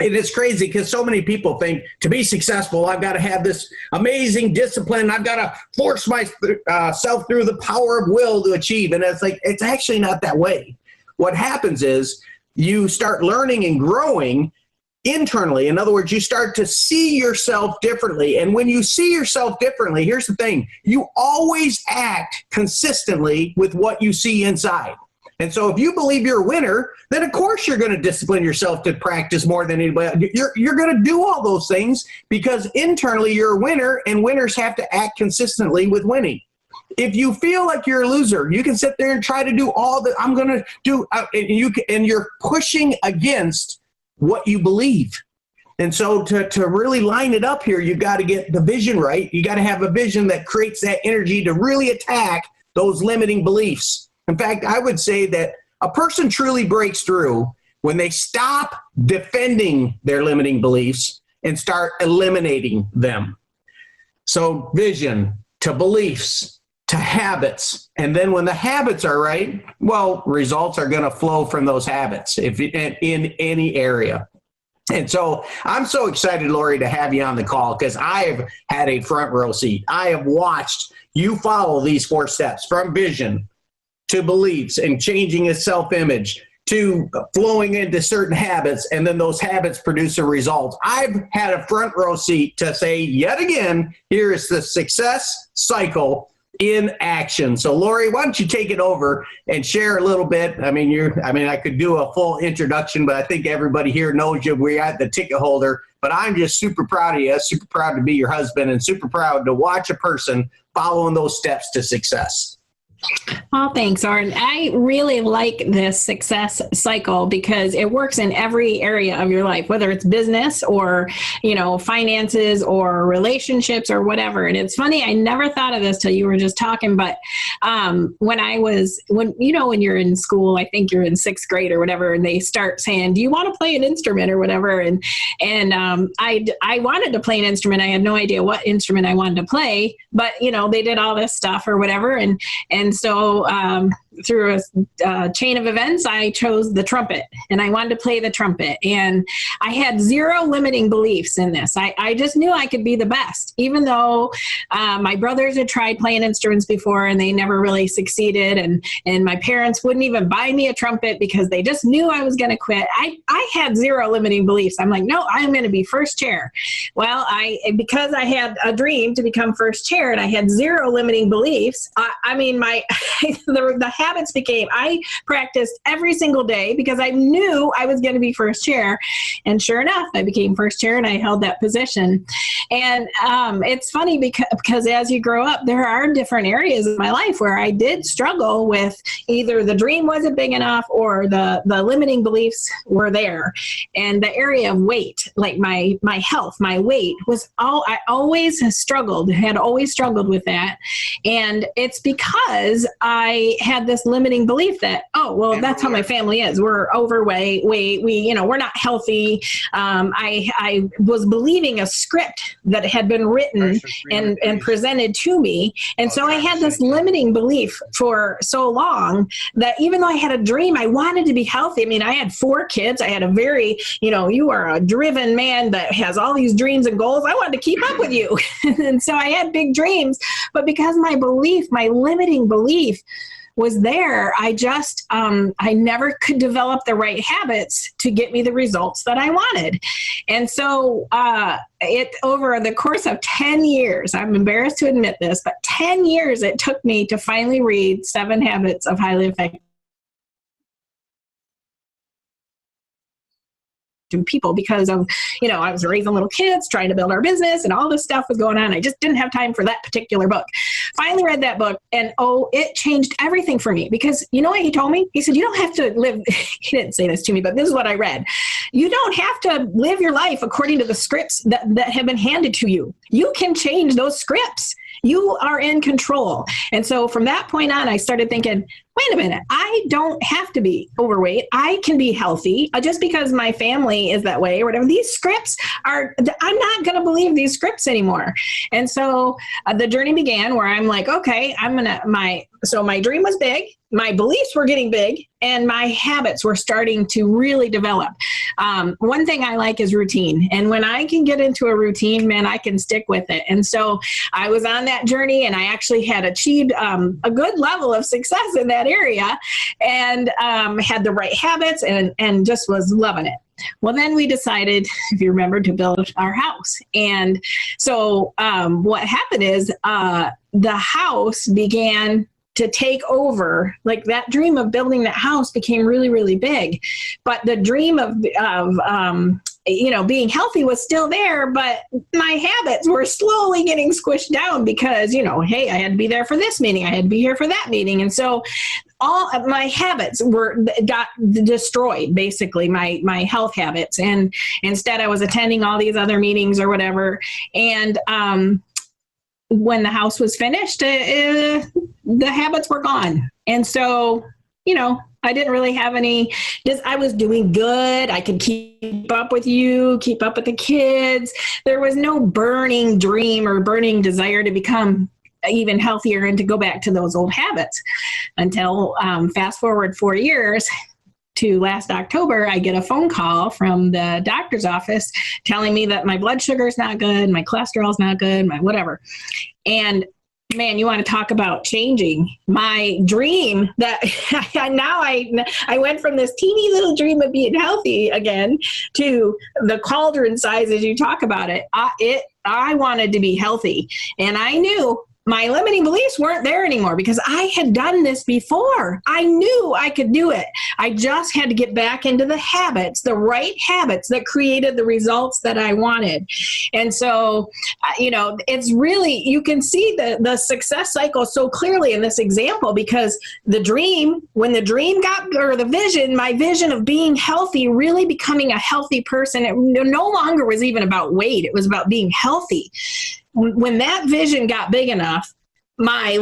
it is crazy, because so many people think, to be successful, I've got to have this amazing discipline. I've got to force myself through the power of will to achieve. And it's like, it's actually not that way. What happens is you start learning and growing internally. In other words, you start to see yourself differently. And when you see yourself differently, here's the thing, you always act consistently with what you see inside. And so if you believe you're a winner, then of course you're going to discipline yourself to practice more than anybody. You're going to do all those things because internally you're a winner, and winners have to act consistently with winning. If you feel like you're a loser, you can sit there and try to do all that I'm going to do, and you're pushing against what you believe. And so to really line it up here, you've got to get the vision right. You got to have a vision that creates that energy to really attack those limiting beliefs. In fact, I would say that a person truly breaks through when they stop defending their limiting beliefs and start eliminating them. So vision to beliefs to habits. And then when the habits are right, well, results are going to flow from those habits in any area. And so I'm so excited, Lori, to have you on the call, because I've had a front row seat. I have watched you follow these 4 steps, from vision to beliefs and changing his self-image to flowing into certain habits, and then those habits produce a result. I've had a front row seat to say, yet again, here is the success cycle in action. So Lori, why don't you take it over and share a little bit? I mean, I could do a full introduction, but I think everybody here knows you. We're at the ticket holder, but I'm just super proud of you, super proud to be your husband, and super proud to watch a person following those steps to success. Oh, thanks, Arden. I really like this success cycle because it works in every area of your life, whether it's business or, finances or relationships or whatever. And it's funny, I never thought of this till you were just talking, but when you're in school, I think you're in 6th grade or whatever, and they start saying, do you want to play an instrument or whatever? And I wanted to play an instrument. I had no idea what instrument I wanted to play, but, they did all this stuff or whatever. And so through a chain of events, I chose the trumpet, and I wanted to play the trumpet. And I had zero limiting beliefs in this. I just knew I could be the best, even though my brothers had tried playing instruments before and they never really succeeded. And my parents wouldn't even buy me a trumpet because they just knew I was going to quit. I had zero limiting beliefs. I'm like, no, I'm going to be first chair. Well, because I had a dream to become first chair and I had zero limiting beliefs, the habits became, I practiced every single day because I knew I was going to be first chair. And sure enough, I became first chair and I held that position. And it's funny because as you grow up, there are different areas of my life where I did struggle with either the dream wasn't big enough or the limiting beliefs were there. And the area of weight, like my health, my weight was I always had always struggled with that. And it's because I had this limiting belief that, that's how my family is. We're overweight. We're not healthy. I was believing a script that had been written and presented to me. And so I had this limiting belief for so long that even though I had a dream, I wanted to be healthy. I mean, I had 4 kids. I had a very, you are a driven man that has all these dreams and goals. I wanted to keep up with you. And so I had big dreams, but because my limiting belief was there, I never could develop the right habits to get me the results that I wanted. And so over the course of 10 years, I'm embarrassed to admit this, but 10 years it took me to finally read 7 Habits of Highly Effective people because of, I was raising little kids, trying to build our business, and all this stuff was going on. I just didn't have time for that particular book. Finally read that book, and it changed everything for me because you know what he told me? He said, you don't have to live, he didn't say this to me, but this is what I read. You don't have to live your life according to the scripts that have been handed to you. You can change those scripts. You are in control. And so from that point on, I started thinking, wait a minute, I don't have to be overweight. I can be healthy just because my family is that way or whatever. These scripts I'm not going to believe these scripts anymore. And so the journey began where I'm like, okay, so my dream was big. My beliefs were getting big and my habits were starting to really develop. One thing I like is routine. And when I can get into a routine, man, I can stick with it. And so I was on that journey and I actually had achieved a good level of success in that area and had the right habits and just was loving it. Well, then we decided, if you remember, to build our house. And so what happened is the house began to take over. Like that dream of building that house became really, really big. But the dream of being healthy was still there, but my habits were slowly getting squished down because, hey, I had to be there for this meeting. I had to be here for that meeting. And so all of my habits got destroyed, basically my health habits. And instead I was attending all these other meetings or whatever. And, when the house was finished, the habits were gone. And so, I didn't really have I was doing good. I could keep up with you, keep up with the kids. There was no burning dream or burning desire to become even healthier and to go back to those old habits until fast forward 4 years. To last October, I get a phone call from the doctor's office telling me that my blood sugar is not good, my cholesterol is not good, my whatever. And man, you want to talk about changing my dream that I went from this teeny little dream of being healthy again to the cauldron size as you talk about it. I wanted to be healthy. And I knew my limiting beliefs weren't there anymore because I had done this before. I knew I could do it. I just had to get back into the habits, the right habits that created the results that I wanted. And so, it's really, you can see the success cycle so clearly in this example, because the vision, my vision of being healthy, really becoming a healthy person, it no longer was even about weight. It was about being healthy. When that vision got big enough, I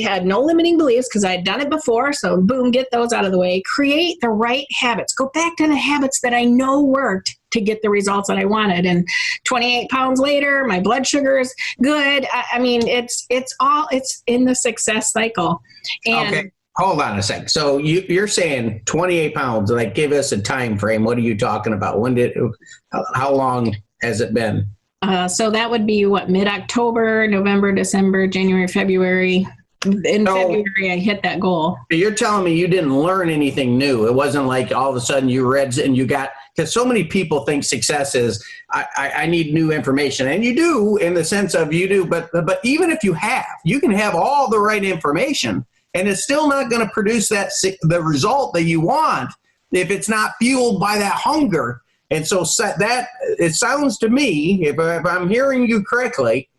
had no limiting beliefs because I had done it before. So boom, get those out of the way. Create the right habits. Go back to the habits that I know worked to get the results that I wanted. And 28 pounds later, my blood sugar is good. It's in the success cycle. And okay. Hold on a sec. So you're saying 28 pounds, like give us a time frame. What are you talking about? How long has it been? So that would be mid-October, November, December, January, February. In February, I hit that goal. You're telling me you didn't learn anything new. It wasn't like all of a sudden you read and you got, because so many people think success is, I need new information. And you do in the sense of you do, but even if you can have all the right information and it's still not going to produce the result that you want if it's not fueled by that hunger. And so that it sounds to me, if I'm hearing you correctly,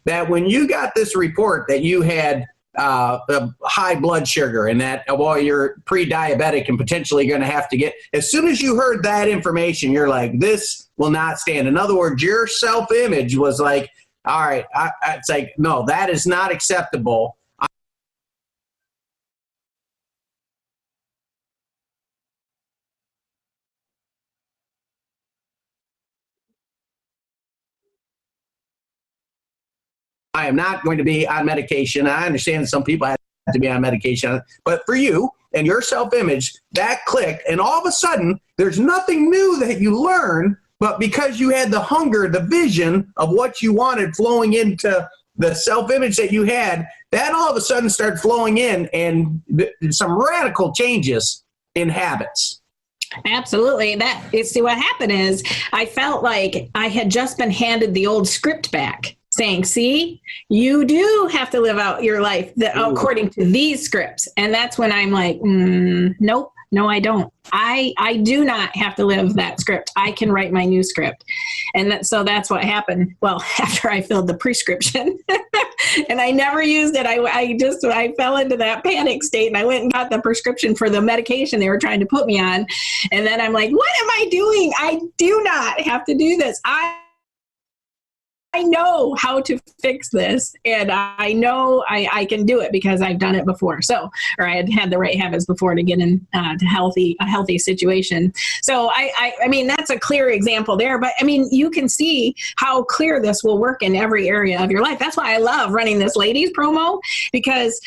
that when you got this report that you had high blood sugar and that you're pre-diabetic and potentially going to have to as soon as you heard that information, you're like, this will not stand. In other words, your self-image was like, all right, it's like, no, that is not acceptable. I am not going to be on medication. I understand some people have to be on medication, but for you and your self-image, that clicked, and all of a sudden, there's nothing new that you learn, but because you had the hunger, the vision of what you wanted flowing into the self-image that you had, that all of a sudden started flowing in, and some radical changes in habits. Absolutely. See, what happened is I felt like I had just been handed the old script back, saying, see, you do have to live out your life according to these scripts. And that's when I'm like, nope, no, I don't. I do not have to live that script. I can write my new script. And so that's what happened. Well, after I filled the prescription and I never used it, I fell into that panic state and I went and got the prescription for the medication they were trying to put me on. And then I'm like, what am I doing? I do not have to do this. I know how to fix this, and I know I can do it because I've done it before. Or I had the right habits before to get in to a healthy situation. So I mean, that's a clear example there, but I mean, you can see how clear this will work in every area of your life. That's why I love running this ladies promo, because,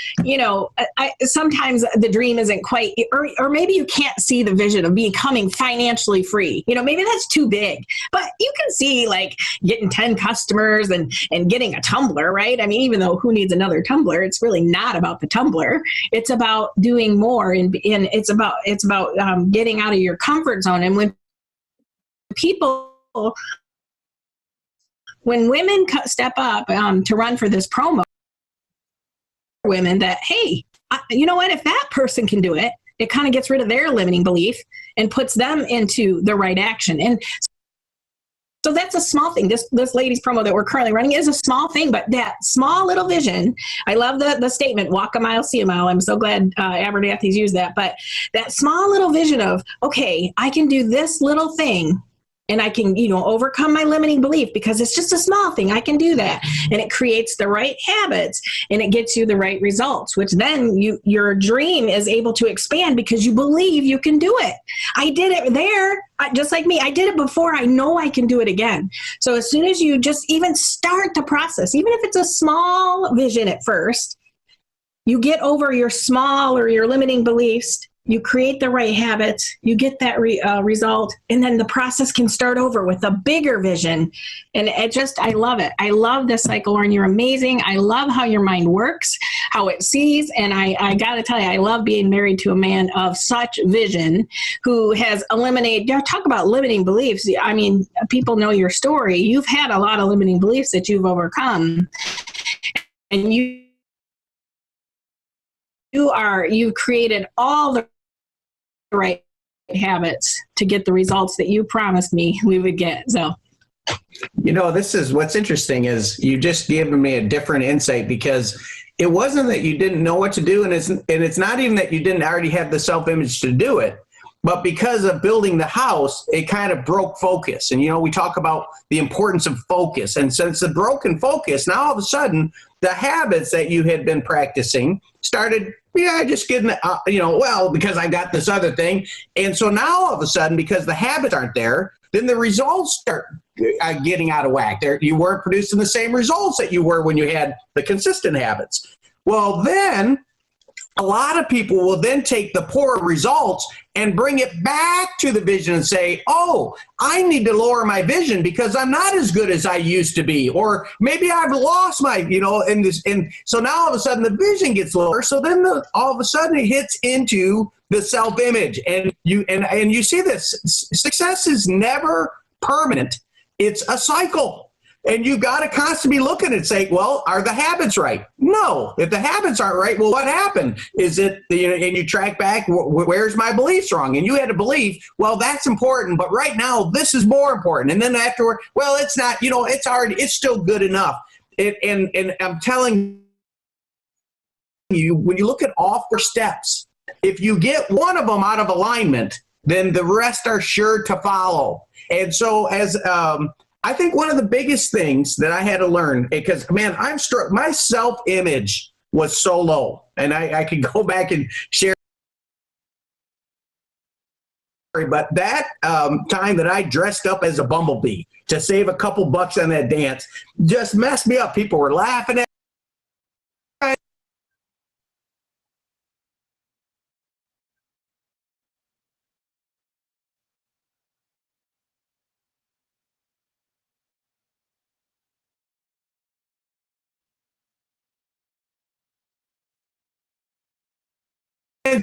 sometimes the dream isn't quite, or maybe you can't see the vision of becoming financially free. Maybe that's too big, but you can see like getting 10 customers and getting a tumbler, right? I mean, even though who needs another tumbler, it's really not about the tumbler. It's about doing more, and it's about getting out of your comfort zone. And when women step up to run for this promo, women that, hey, you know what? If that person can do it, it kind of gets rid of their limiting belief and puts them into the right action. And so that's a small thing. This ladies promo that we're currently running is a small thing, but that small little vision, I love the statement, walk a mile, see a mile. I'm so glad Abernathy's used that. But that small little vision of, okay, I can do this little thing and I can, overcome my limiting belief because it's just a small thing. I can do that. And it creates the right habits and it gets you the right results, which then your dream is able to expand because you believe you can do it. I did it there. Just like me, I did it before. I know I can do it again. So as soon as you just even start the process, even if it's a small vision at first, you get over your small or your limiting beliefs, you create the right habits, you get that result, and then the process can start over with a bigger vision. And I love it. I love this cycle, Lauren. You're amazing. I love how your mind works, how it sees. And I got to tell you, I love being married to a man of such vision who has eliminated, talk about limiting beliefs. I mean, people know your story. You've had a lot of limiting beliefs that you've overcome. and you've created all the right habits to get the results that you promised me we would get. So, this is what's interesting is you just given me a different insight, because it wasn't that you didn't know what to do, and it's not even that you didn't already have the self-image to do it, but because of building the house, it kind of broke focus. And, we talk about the importance of focus. And since the broken focus, now all of a sudden, the habits that you had been practicing started, just getting, because I got this other thing. And so now all of a sudden, because the habits aren't there, then the results start getting out of whack. You weren't producing the same results that you were when you had the consistent habits. Well, then a lot of people will then take the poor results and bring it back to the vision and say, oh, I need to lower my vision because I'm not as good as I used to be. Or maybe I've lost my, and so now all of a sudden the vision gets lower. So then all of a sudden it hits into the self-image. And you see this, success is never permanent. It's a cycle. And you got to constantly be looking and say, well, are the habits right? No. If the habits aren't right, well, what happened? Is it, and you track back, where's my beliefs wrong? And you had a belief, well, that's important, but right now, this is more important. And then afterward, well, it's not, it's still good enough. And I'm telling you, when you look at all 4 steps, if you get one of them out of alignment, then the rest are sure to follow. And so I think one of the biggest things that I had to learn, because, man, my self-image was so low. And I could go back and share. But that time that I dressed up as a bumblebee to save a couple bucks on that dance just messed me up. People were laughing at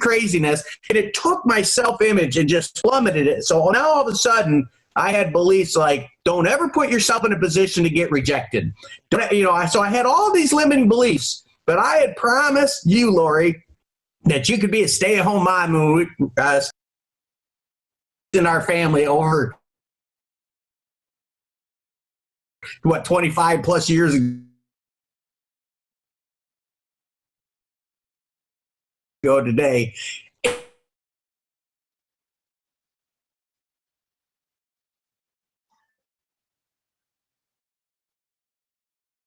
craziness, and it took my self-image and just plummeted it. So now all of a sudden I had beliefs like, don't ever put yourself in a position to get rejected. So I had all these limiting beliefs, but I had promised you, Lori, that you could be a stay-at-home mom in our family over 25 plus years ago today.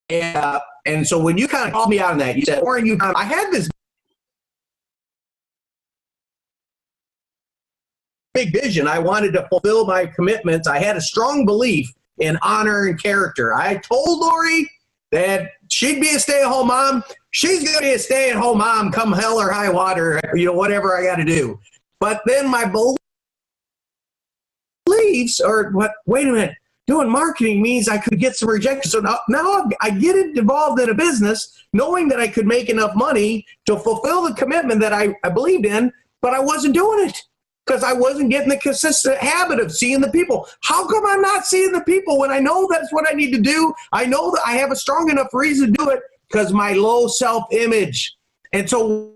And so when you kind of called me out on that, you said, Warren, I had this big vision. I wanted to fulfill my commitments. I had a strong belief in honor and character. I told Lori that she'd be a stay-at-home mom. She's going to be a stay-at-home mom come hell or high water, whatever I got to do. But then my beliefs are, wait a minute, doing marketing means I could get some rejection. So now I get involved in a business knowing that I could make enough money to fulfill the commitment that I believed in, but I wasn't doing it because I wasn't getting the consistent habit of seeing the people. How come I'm not seeing the people when I know that's what I need to do? I know that I have a strong enough reason to do it because my low self-image. And so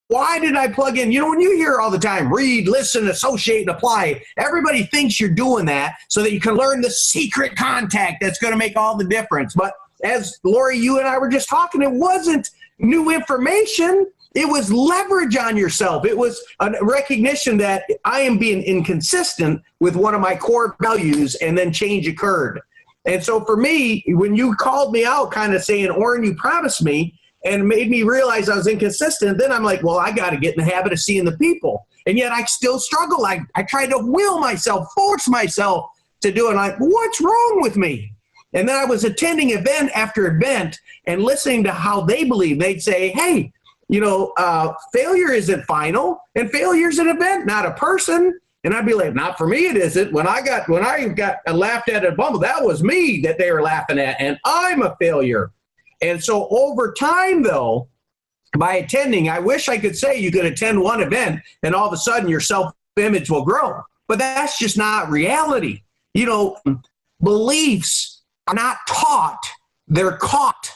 why did I plug in? When you hear all the time, read, listen, associate, and apply, everybody thinks you're doing that so that you can learn the secret contact that's going to make all the difference. But as Lori, you and I were just talking, it wasn't new information. It was leverage on yourself. It was a recognition that I am being inconsistent with one of my core values, and then change occurred. And so for me, when you called me out kind of saying, Orrin, you promised me, and made me realize I was inconsistent, then I'm like, well, I got to get in the habit of seeing the people. And yet I still struggle. I tried to will myself, force myself to do it. Like, what's wrong with me? And then I was attending event after event and listening to how they believe. They'd say, hey, failure isn't final, and failure is an event, not a person. And I'd be like, not for me, it isn't. When I got laughed at a bumble, that was me that they were laughing at, and I'm a failure. And so over time, though, by attending, I wish I could say you could attend one event and all of a sudden your self-image will grow. But that's just not reality. Beliefs are not taught, they're caught.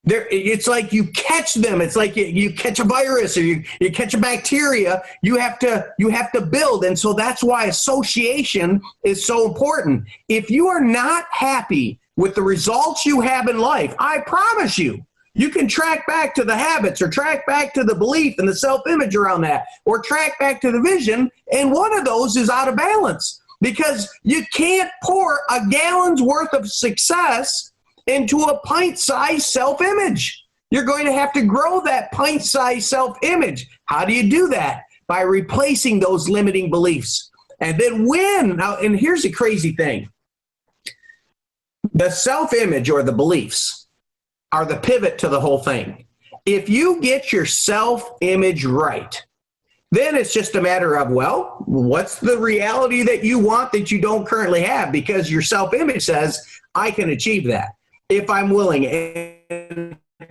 It's like you catch them. It's like you catch a virus or you catch a bacteria. You have to build. And so that's why association is so important. If you are not happy with the results you have in life, I promise you can track back to the habits or track back to the belief and the self-image around that, or track back to the vision. And one of those is out of balance, because you can't pour a gallon's worth of success into a pint-sized self-image. You're going to have to grow that pint-sized self-image. How do you do that? By replacing those limiting beliefs. And then and here's the crazy thing. The self-image or the beliefs are the pivot to the whole thing. If you get your self-image right, then it's just a matter of, well, what's the reality that you want that you don't currently have? Because your self-image says, I can achieve that if I'm willing.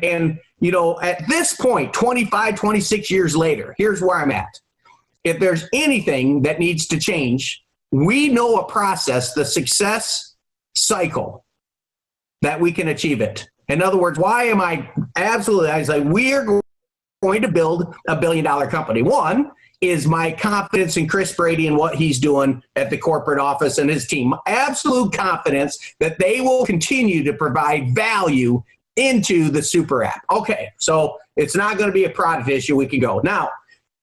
And you know, at this point, 25, 26 years later, here's where I'm at. If there's anything that needs to change, we know a process, the success cycle, that we can achieve it. In other words, why am I absolutely, I was like, we are going to build a $1 billion company. One is my confidence in Chris Brady and what he's doing at the corporate office and his team. Absolute confidence that they will continue to provide value into the super app. Okay, so it's not going to be a product issue. We can go. Now,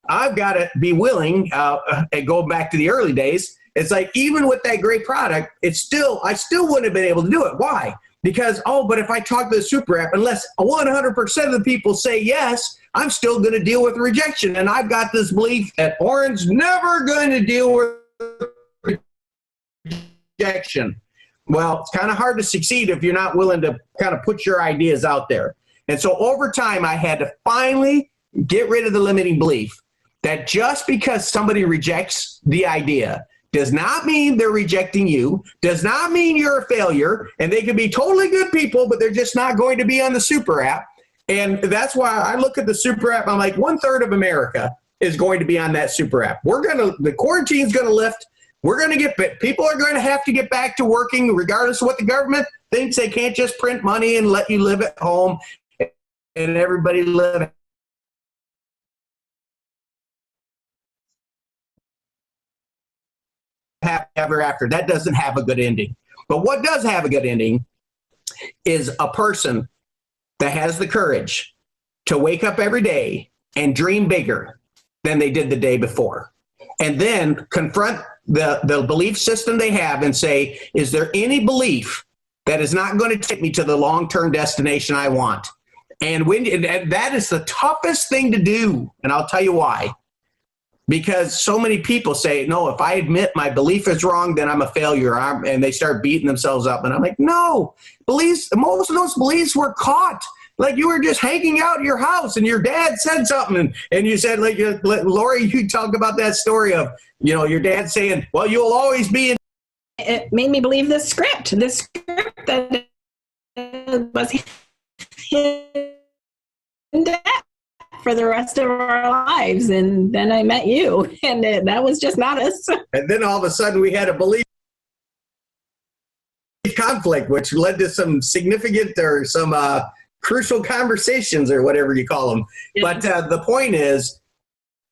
I've got to be willing, and go back to the early days, it's like, even with that great product, I still wouldn't have been able to do it. Why? Because, but if I talk to the super app, unless 100% of the people say yes, I'm still going to deal with rejection. And I've got this belief that Oren's never going to deal with rejection. Well, it's kind of hard to succeed if you're not willing to kind of put your ideas out there. And so over time, I had to finally get rid of the limiting belief that just because somebody rejects the idea does not mean they're rejecting you, does not mean you're a failure, and they can be totally good people, but they're just not going to be on the super app. And that's why I look at the super app, I'm like, 1/3 of America is going to be on that super app. The quarantine's going to lift. We're going to people are going to have to get back to working regardless of what the government thinks. They can't just print money and let you live at home and everybody live ever after. That doesn't have a good ending. But what does have a good ending is a person that has the courage to wake up every day and dream bigger than they did the day before. And then confront the belief system they have and say, is there any belief that is not going to take me to the long-term destination I want? And that is the toughest thing to do. And I'll tell you why. Because so many people say, no, if I admit my belief is wrong, then I'm a failure. And they start beating themselves up. And I'm like, no, most of those beliefs were caught. Like you were just hanging out in your house and your dad said something. And you said, like, Lori, you talk about that story of, your dad saying, well, you'll always be in. It made me believe this script that was in debt for the rest of our lives. And then I met you, and that was just not us. And then all of a sudden we had a belief conflict, which led to some significant or some crucial conversations or whatever you call them. Yeah. But the point is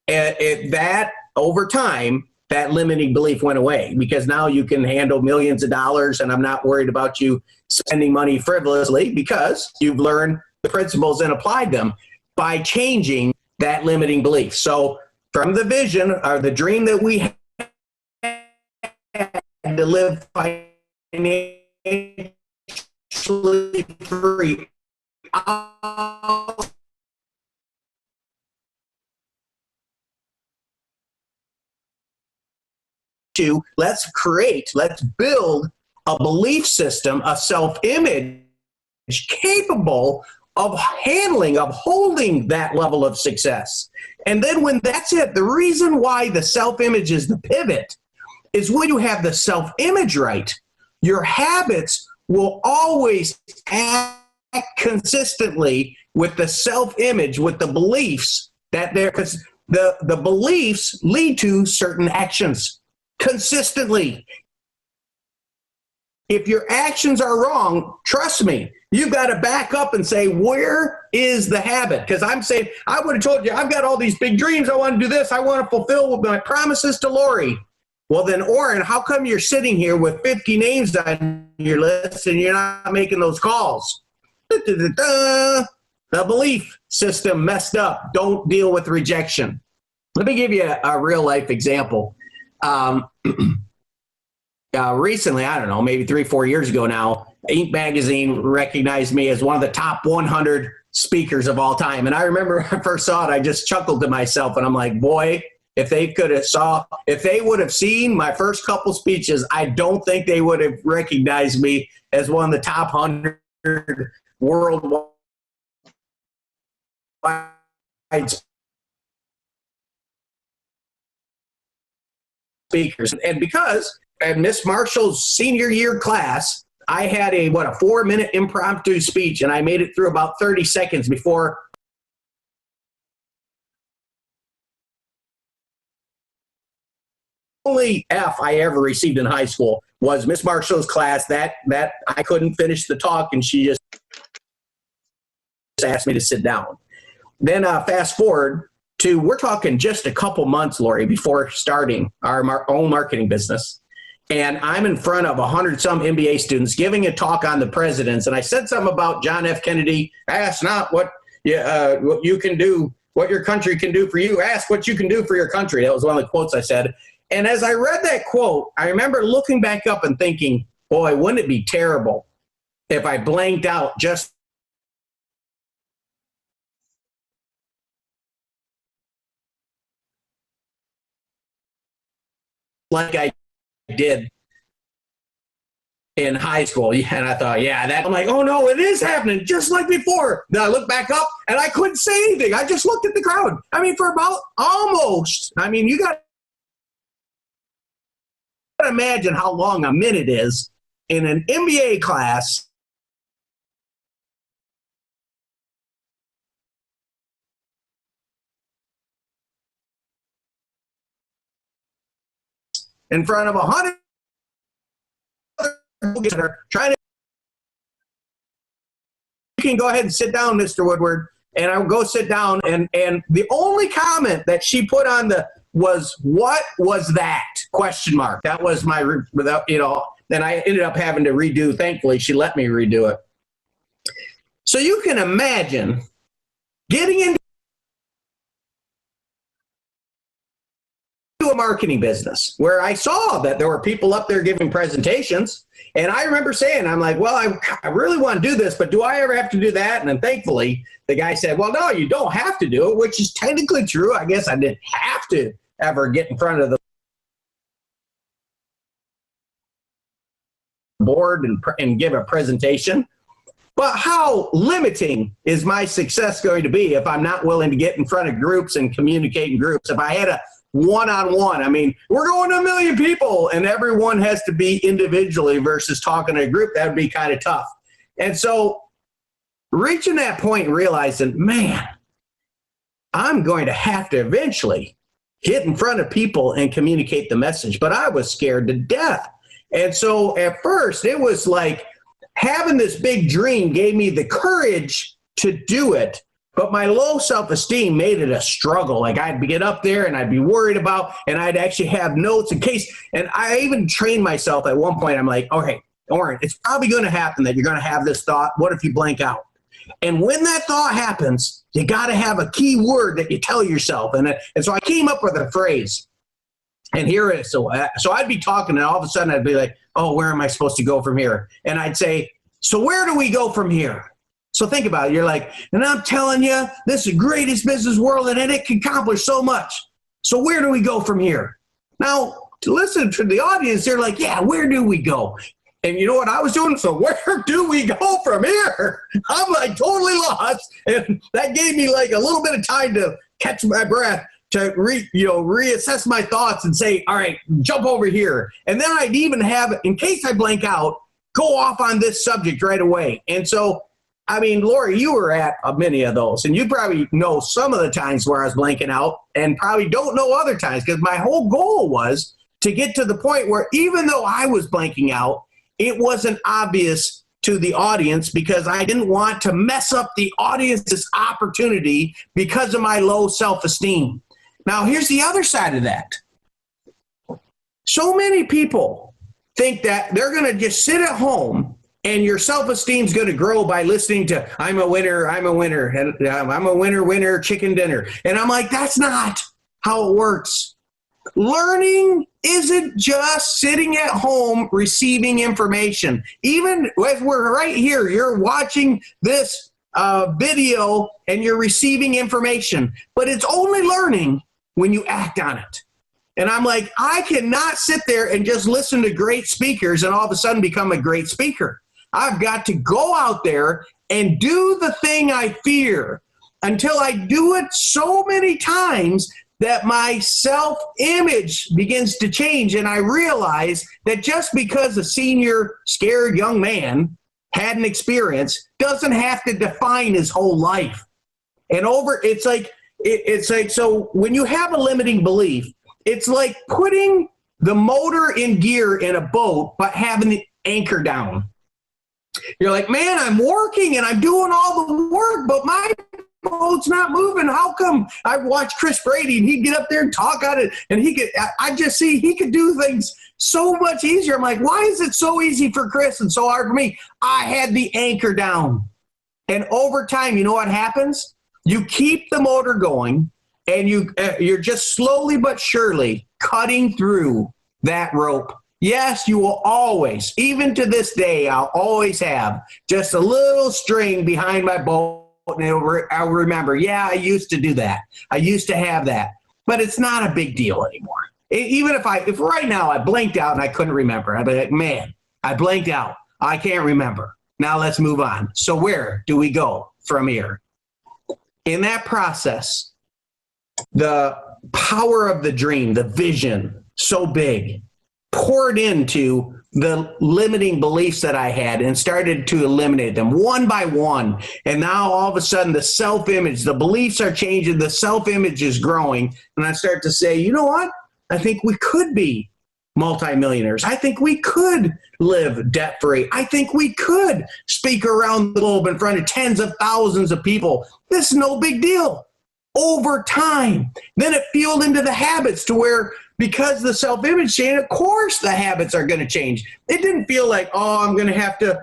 that over time, that limiting belief went away because now you can handle millions of dollars and I'm not worried about you spending money frivolously because you've learned the principles and applied them by changing that limiting belief. So from the vision or the dream that we had to live financially free, let's build a belief system, a self-image capable of holding that level of success. And then when that's it, the reason why the self-image is the pivot is when you have the self-image right, your habits will always act consistently with the self-image, with the beliefs because the beliefs lead to certain actions consistently. if your actions are wrong, trust me, you've got to back up and say, where is the habit? Because I'm saying, I would have told you, I've got all these big dreams. I want to do this. I want to fulfill my promises to Lori. Well, then, Orrin, how come you're sitting here with 50 names on your list and you're not making those calls? The belief system messed up. Don't deal with rejection. Let me give you a real life example. Recently, I don't know, maybe 3-4 years ago now, Inc. magazine recognized me as one of the top 100 speakers of all time. And I remember when I first saw it, I just chuckled to myself and I'm like, boy, if they would have seen my first couple speeches, I don't think they would have recognized me as one of the top 100 worldwide speakers. And because at Miss Marshall's senior year class, I had a 4-minute impromptu speech, and I made it through about 30 seconds before only F I ever received in high school was Miss Marshall's class. That I couldn't finish the talk, and she just asked me to sit down. Then fast forward to, we're talking just a couple months, Lori, before starting our own marketing business. And I'm in front of 100-some MBA students giving a talk on the presidents. And I said something about John F. Kennedy. Ask not what you can do, what your country can do for you. Ask what you can do for your country. That was one of the quotes I said. And as I read that quote, I remember looking back up and thinking, boy, wouldn't it be terrible if I blanked out just like I did in high school. And I thought, I'm like, oh no, it is happening just like before. Then I looked back up and I couldn't say anything. I just looked at the crowd. I mean, for about you got to imagine how long a minute is in an MBA class. In front of 100 trying to. You can go ahead and sit down, Mr. Woodward, and I will go sit down. And the only comment that she put on was, "What was that?" ? That was my, without, then I ended up having to redo. Thankfully, she let me redo it. So you can imagine getting into a marketing business where I saw that there were people up there giving presentations. And I remember saying, I'm like, well, I really want to do this, but do I ever have to do that? And then thankfully the guy said, well, no, you don't have to do it, which is technically true. I guess I didn't have to ever get in front of the board and give a presentation. But how limiting is my success going to be if I'm not willing to get in front of groups and communicate in groups? If I had a one-on-one, I mean, we're going to 1 million people and everyone has to be individually versus talking to a group, that would be kind of tough. And so reaching that point and realizing, man, I'm going to have to eventually get in front of people and communicate the message. But I was scared to death. And so at first it was like having this big dream gave me the courage to do it. But my low self-esteem made it a struggle. Like I'd get up there and I'd be worried about, and I'd actually have notes in case. And I even trained myself at one point. I'm like, okay, Orrin, it's probably going to happen that you're going to have this thought. What if you blank out? And when that thought happens, you got to have a key word that you tell yourself. And so I came up with a phrase. And here it is. So I'd be talking and all of a sudden I'd be like, oh, where am I supposed to go from here? And I'd say, so where do we go from here? So think about it. You're like, and I'm telling you, this is the greatest business world and it can accomplish so much. So where do we go from here? Now, to listen to the audience, they're like, yeah, where do we go? And you know what I was doing? So where do we go from here? I'm like totally lost. And that gave me like a little bit of time to catch my breath, to reassess my thoughts and say, all right, jump over here. And then I'd even have, in case I blank out, go off on this subject right away. And so, I mean, Lori, you were at many of those, and you probably know some of the times where I was blanking out and probably don't know other times, because my whole goal was to get to the point where even though I was blanking out it wasn't obvious to the audience because I didn't want to mess up the audience's opportunity because of my low self-esteem. Now, here's the other side of that. So many people think that they're going to just sit at home and your self-esteem is going to grow by listening to I'm a winner, and I'm a winner, chicken dinner. And I'm like, that's not how it works. Learning isn't just sitting at home receiving information. Even if we're right here, you're watching this video and you're receiving information, but it's only learning when you act on it. And I'm like, I cannot sit there and just listen to great speakers and all of a sudden become a great speaker. I've got to go out there and do the thing I fear until I do it so many times that my self-image begins to change. And I realize that just because a senior, scared young man had an experience doesn't have to define his whole life. And it's like, so when you have a limiting belief, it's like putting the motor in gear in a boat, but having the anchor down. You're like, man, I'm working and I'm doing all the work, but my boat's not moving. How come? I watched Chris Brady and he'd get up there and talk on it, and I just see he could do things so much easier. I'm like, why is it so easy for Chris and so hard for me? I had the anchor down. And over time, you know what happens? You keep the motor going, and you're just slowly but surely cutting through that rope. Yes, you will always, even to this day, I'll always have just a little string behind my boat, and I'll remember, yeah, I used to do that. I used to have that. But it's not a big deal anymore. Even if right now I blanked out and I couldn't remember, I'd be like, man, I blanked out. I can't remember. Now let's move on. So where do we go from here? In that process, the power of the dream, the vision, so big, poured into the limiting beliefs that I had and started to eliminate them one by one. And now all of a sudden the self-image, the beliefs are changing, the self-image is growing. And I start to say, you know what? I think we could be multimillionaires. I think we could live debt-free. I think we could speak around the globe in front of tens of thousands of people. This is no big deal. Over time, then it fueled into the habits to where, because the self-image changed, of course the habits are going to change. It didn't feel like, oh, I'm going to have to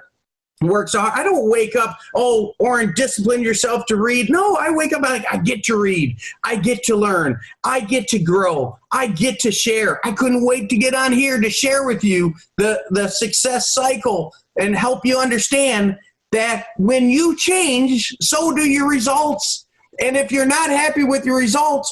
work so hard. I don't wake up, oh, Oren, discipline yourself to read. No, I wake up, I get to read. I get to learn. I get to grow. I get to share. I couldn't wait to get on here to share with you the success cycle and help you understand that when you change, so do your results. And if you're not happy with your results,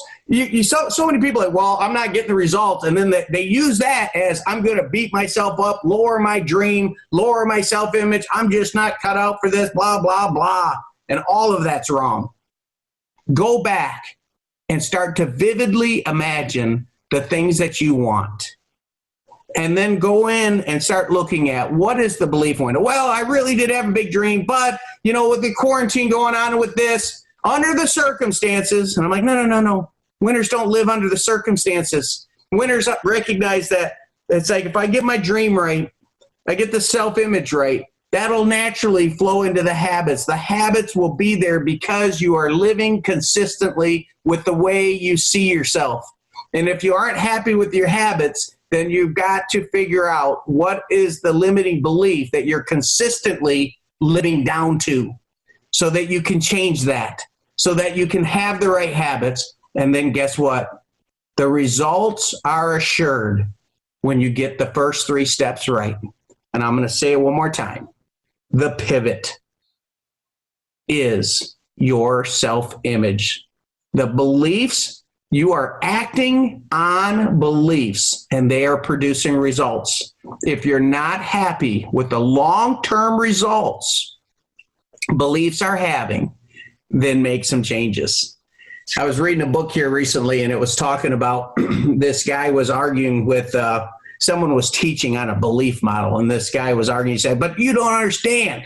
so many people are like, well, I'm not getting the results. And then they use that as, I'm going to beat myself up, lower my dream, lower my self-image. I'm just not cut out for this, blah, blah, blah. And all of that's wrong. Go back and start to vividly imagine the things that you want. And then go in and start looking at, what is the belief window? Well, I really did have a big dream, but, with the quarantine going on with this, under the circumstances, and I'm like, no. Winners don't live under the circumstances. Winners recognize that it's like, if I get my dream right, I get the self-image right, that'll naturally flow into the habits. The habits will be there because you are living consistently with the way you see yourself. And if you aren't happy with your habits, then you've got to figure out what is the limiting belief that you're consistently living down to, so that you can change that, so that you can have the right habits. And then guess what? The results are assured when you get the first 3 steps right. And I'm going to say it one more time. The pivot is your self-image. The beliefs, you are acting on beliefs, and they are producing results. If you're not happy with the long-term results beliefs are having, then make some changes. I was reading a book here recently, and it was talking about this guy was arguing with someone was teaching on a belief model, and this guy was arguing. He said, but you don't understand.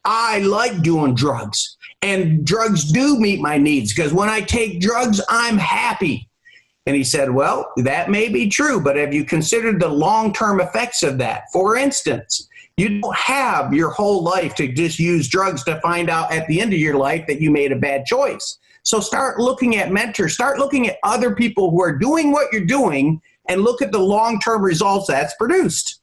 I like doing drugs, and drugs do meet my needs, because when I take drugs, I'm happy. And he said, well, that may be true, but have you considered the long-term effects of that? For instance, You don't have your whole life to just use drugs to find out at the end of your life that you made a bad choice. So start looking at mentors, start looking at other people who are doing what you're doing, and look at the long-term results that's produced.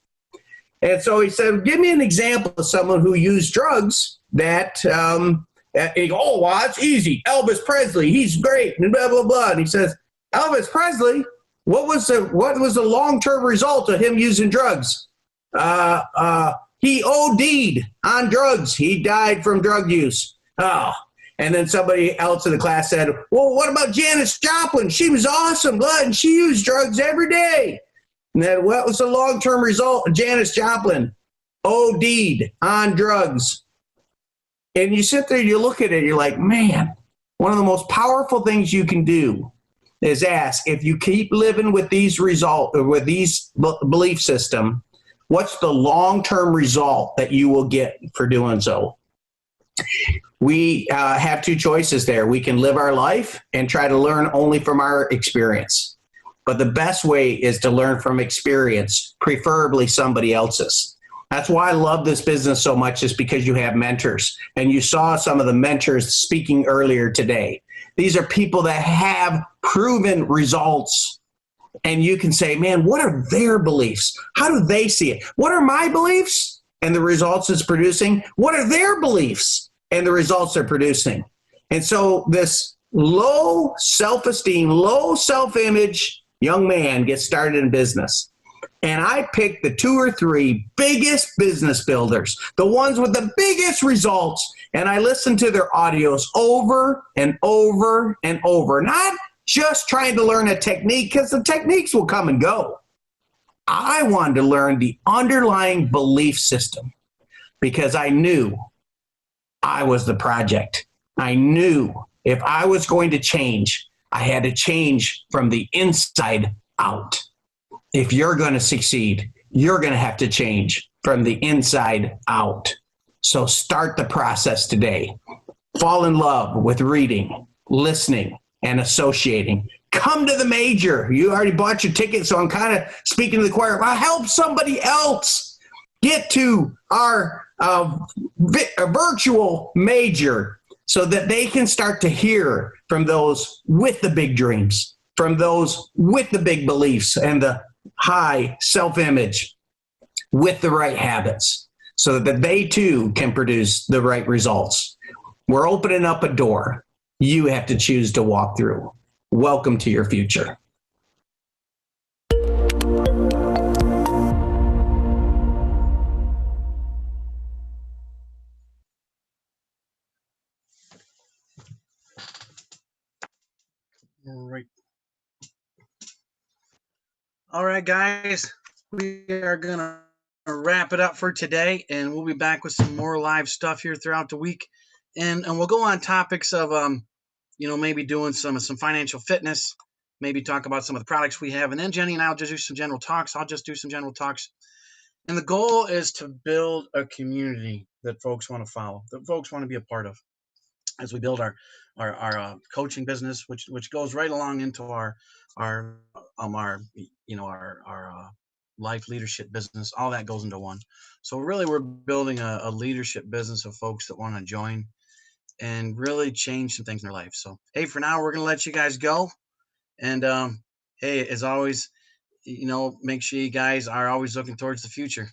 And so he said, give me an example of someone who used drugs that, oh, well, that's easy. Elvis Presley, he's great, and blah, blah, blah. And he says, Elvis Presley, what was the long-term result of him using drugs? He OD'd on drugs. He died from drug use. Oh. And then somebody else in the class said, well, what about Janis Joplin? She was awesome, and she used drugs every day. And then what was the long-term result of Janis Joplin? OD'd on drugs. And you sit there, you look at it, you're like, man, one of the most powerful things you can do is ask, if you keep living with these belief system, what's the long-term result that you will get for doing so? We have two choices there. We can live our life and try to learn only from our experience. But the best way is to learn from experience, preferably somebody else's. That's why I love this business so much, is because you have mentors. And you saw some of the mentors speaking earlier today. These are people that have proven results. And you can say, man, what are their beliefs? How do they see it? What are my beliefs and the results it's producing? What are their beliefs and the results they're producing? And so this low self-esteem, low self-image young man gets started in business. And I picked the 2 or 3 biggest business builders, the ones with the biggest results, and I listened to their audios over and over and over. Not just trying to learn a technique, because the techniques will come and go. I wanted to learn the underlying belief system, because I knew I was the project. I knew if I was going to change, I had to change from the inside out. If you're going to succeed, you're going to have to change from the inside out. So start the process today. Fall in love with reading, listening, and associating. Come to the major. You already bought your ticket, so I'm kind of speaking to the choir. I'll help somebody else get to our virtual major, so that they can start to hear from those with the big dreams, from those with the big beliefs and the high self-image, with the right habits, so that they too can produce the right results. We're opening up a door you have to choose to walk through. Welcome to your future. All right, guys, we are going to wrap it up for today, and we'll be back with some more live stuff here throughout the week. And we'll go on topics of, maybe doing some financial fitness, maybe talk about some of the products we have. And then Jenny and I will just do some general talks. I'll just do some general talks. And the goal is to build a community that folks want to follow, that folks want to be a part of, as we build our coaching business, which goes right along into our life leadership business. All that goes into one. So really, we're building a leadership business of folks that want to join and really change some things in their life. So hey, for now, we're gonna let you guys go. And hey, as always, make sure you guys are always looking towards the future.